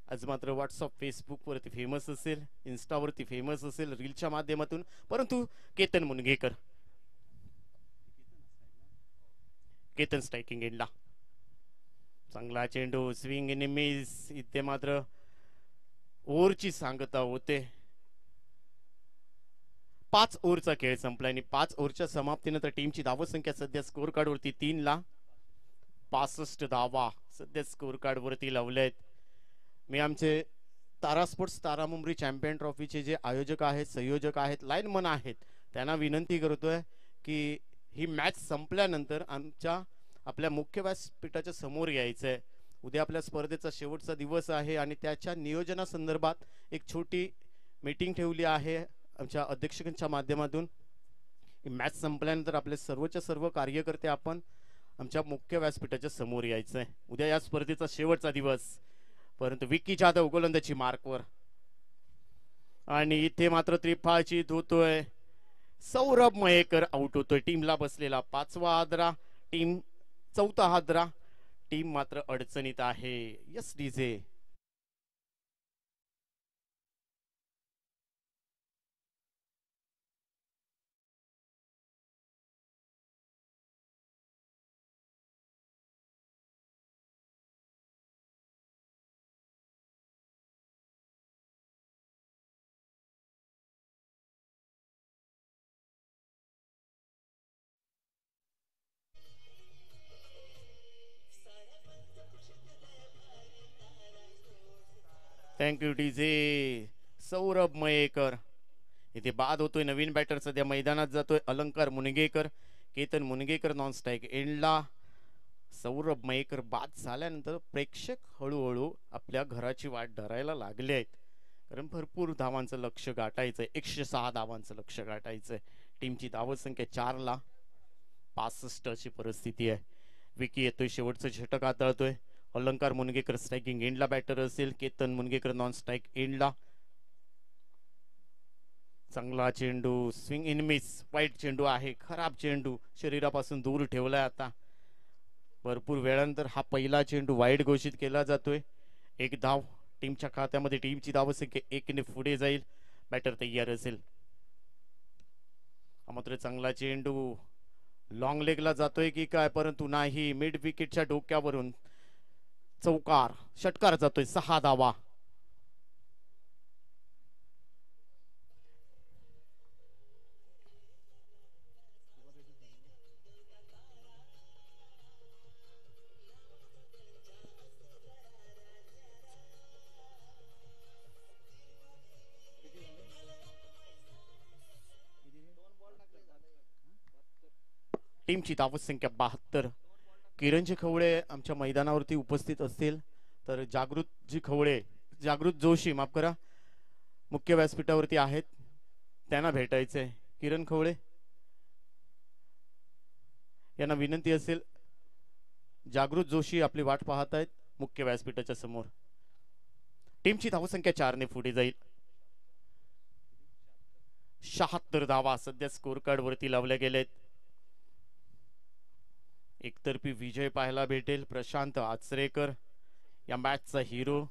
आज मात्र व्हॉट्सअप फेसबुक वरती फेमस असेल, इन्स्टावरती फेमस असेल रीलच्या माध्यमातून. परंतु केतन मुनगेकर, केतन स्ट्रायकिंग एंडला चांगला चेंडू, स्विंग इन मिस. इथे मात्र ओव्हरची सांगता होते. 5 ओव्हरचा खेळ संपला आणि 5 ओव्हरच्या समाप्तीनंतर टीमची धावसंख्या सध्या स्कोर कार्ड वरती 3ला 65 धावा सध्या स्कोर कार्ड वरती लावल्यात. मी आमचे तारा स्पोर्ट्स तारा मुंबरी चॅम्पियन ट्रॉफीचे जे आयोजक आहेत, संयोजक आहेत, लाईनमन आहेत, त्यांना विनंती करतोय की ही मॅच संपल्यानंतर आपल्या मुख्य व्यासपीठाच्या समोर यायचंय. उद्या आपल्या स्पर्धेचा शेवटचा दिवस आहे आणि त्याच्या नियोजनासंदर्भात एक छोटी मीटिंग ठेवली आहे आमच्या अध्यक्षांच्या माध्यमातून. मॅच संपल्यानंतर आपले सर्वच्या सर्व कार्यकर्ते आपण आमच्या मुख्य व्यासपीठाच्या समोर यायचंय. उद्या या स्पर्धेचा शेवटचा दिवस. परंतु विकी जाधव गोलंदाजी मार्कवर आणि इथे मात्र त्रिफळाची धुतोय. सौरभ मयेकर आउट होतोय. टीमला बसलेला 5वा हादरा, टीम 4था हादरा. टीम मात्र अडचणीत आहे. Yes DJ. Thank you DJ. Saurabh Mayekar इथे बाद होतोय. नवीन बॅटर सध्या मैदानात जातोय अलंकार मुनगेकर. केतन मुनगेकर नॉन स्ट्राईक एंडला. सौरभ मयेकर बाद झाल्यानंतर प्रेक्षक हळूहळू आपल्या घराची वाट धरायला लागले आहेत, कारण भरपूर धावांचं लक्ष गाठायचंय. 106 धावांचं लक्ष गाठायचंय. टीमची धावसंख्या 4ला 65 अशी परिस्थिती आहे. विकी येतोय, शेवटचं षटक हाताळतोय. अलंकार मुनगेकर स्ट्रायकिंग एंडला बॅटर असेल. केतन मुनगेकर नॉन स्ट्राईक एंडला. चांगला चेंडू, स्विंग इन मिस, वाईट चेंडू आहे, खराब चेंडू, शरीरापासून दूर ठेवलाय. आता भरपूर वेळानंतर हा पहिला चेंडू वाईट घोषित केला जातोय. एक धाव टीमच्या खात्यामध्ये, टीमची धावसंख्या 1 ने पुढे जाईल. बॅटर तयार असेल. हा मात्र चांगला चेंडू लॉंग लेगला जातोय की काय, परंतु नाही. मिड विकेटच्या डोक्यावरून चौकार, षटकार जातोय. 6 धावा. टीमची धावसंख्या 72. किरणजी खवळे आमच्या मैदानावरती उपस्थित असतील तर जागृत जोशी माफ करा, मुख्य व्यासपीठावरती आहेत, त्यांना भेटायचंय. किरण खवळे यांना विनंती असेल. जागृत जोशी आपली वाट पाहत आहेत मुख्य व्यासपीठाच्या समोर. टीमची धावसंख्या 4 ने पुढे जाईल. 76 धावा सध्या स्कोर कार्ड वरती लावल्या गेलेत. एकतर्फी विजय पाहायला भेटेल. प्रशांत आचरेकर या मॅचचा हिरो.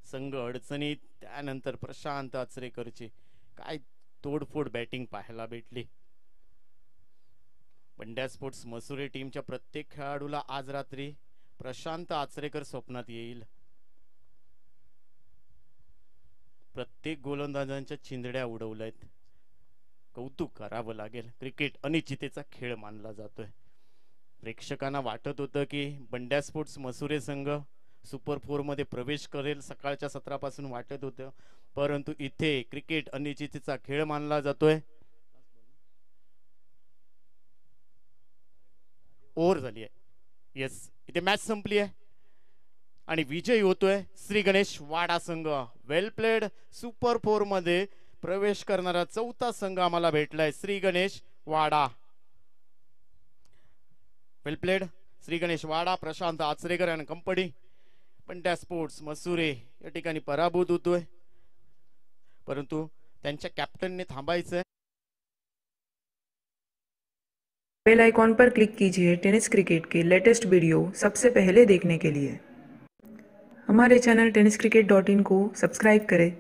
संघ अडचणीत, त्यानंतर प्रशांत आचरेकरची काय तोडफोड बॅटिंग पाहायला भेटली. बंड्या स्पोर्ट्स मसुरे टीमच्या प्रत्येक खेळाडूला आज रात्री प्रशांत आचरेकर स्वप्नात येईल. प्रत्येक गोलंदाजांच्या चिंधड्या उडवल्यात. कौतुक करावं लागेल. क्रिकेट अनिश्चितेचा खेळ मानला जातोय. प्रेक्षकांना वाटत होतं की बंड्या स्पोर्ट्स मसुरे संघ सुपर 4 मध्ये प्रवेश करेल, सकाळच्या सत्रापासून वाटत होतं, परंतु इथे क्रिकेट अनिश्चितेचा खेळ मानला जातोय. ओव्हर झाली आहे. येस, इथे मॅच संपली आहे आणि विजयी होतोय श्री गणेश वाडा संघ. वेल प्लेड. सुपर 4 मध्ये प्रवेश करणारा चौथा संघ आम्हाला भेटलाय, श्री गणेश वाडा. वेल प्लेड. श्री गणेश वाडा, प्रशांत आचरेकर आणि कंपनी. बंड्या स्पोर्ट्स मसुरे या ठिकाणी पराभूत होतोय, परंतु त्यांच्या कॅप्टनने थांबायचंय. बेल आइकॉन पर क्लिक कीजिए टेनिस क्रिकेट के लेटेस्ट वीडियो सबसे पहले देखने के लिए. हमारे चैनल tenniscricket.in को सब्सक्राइब करें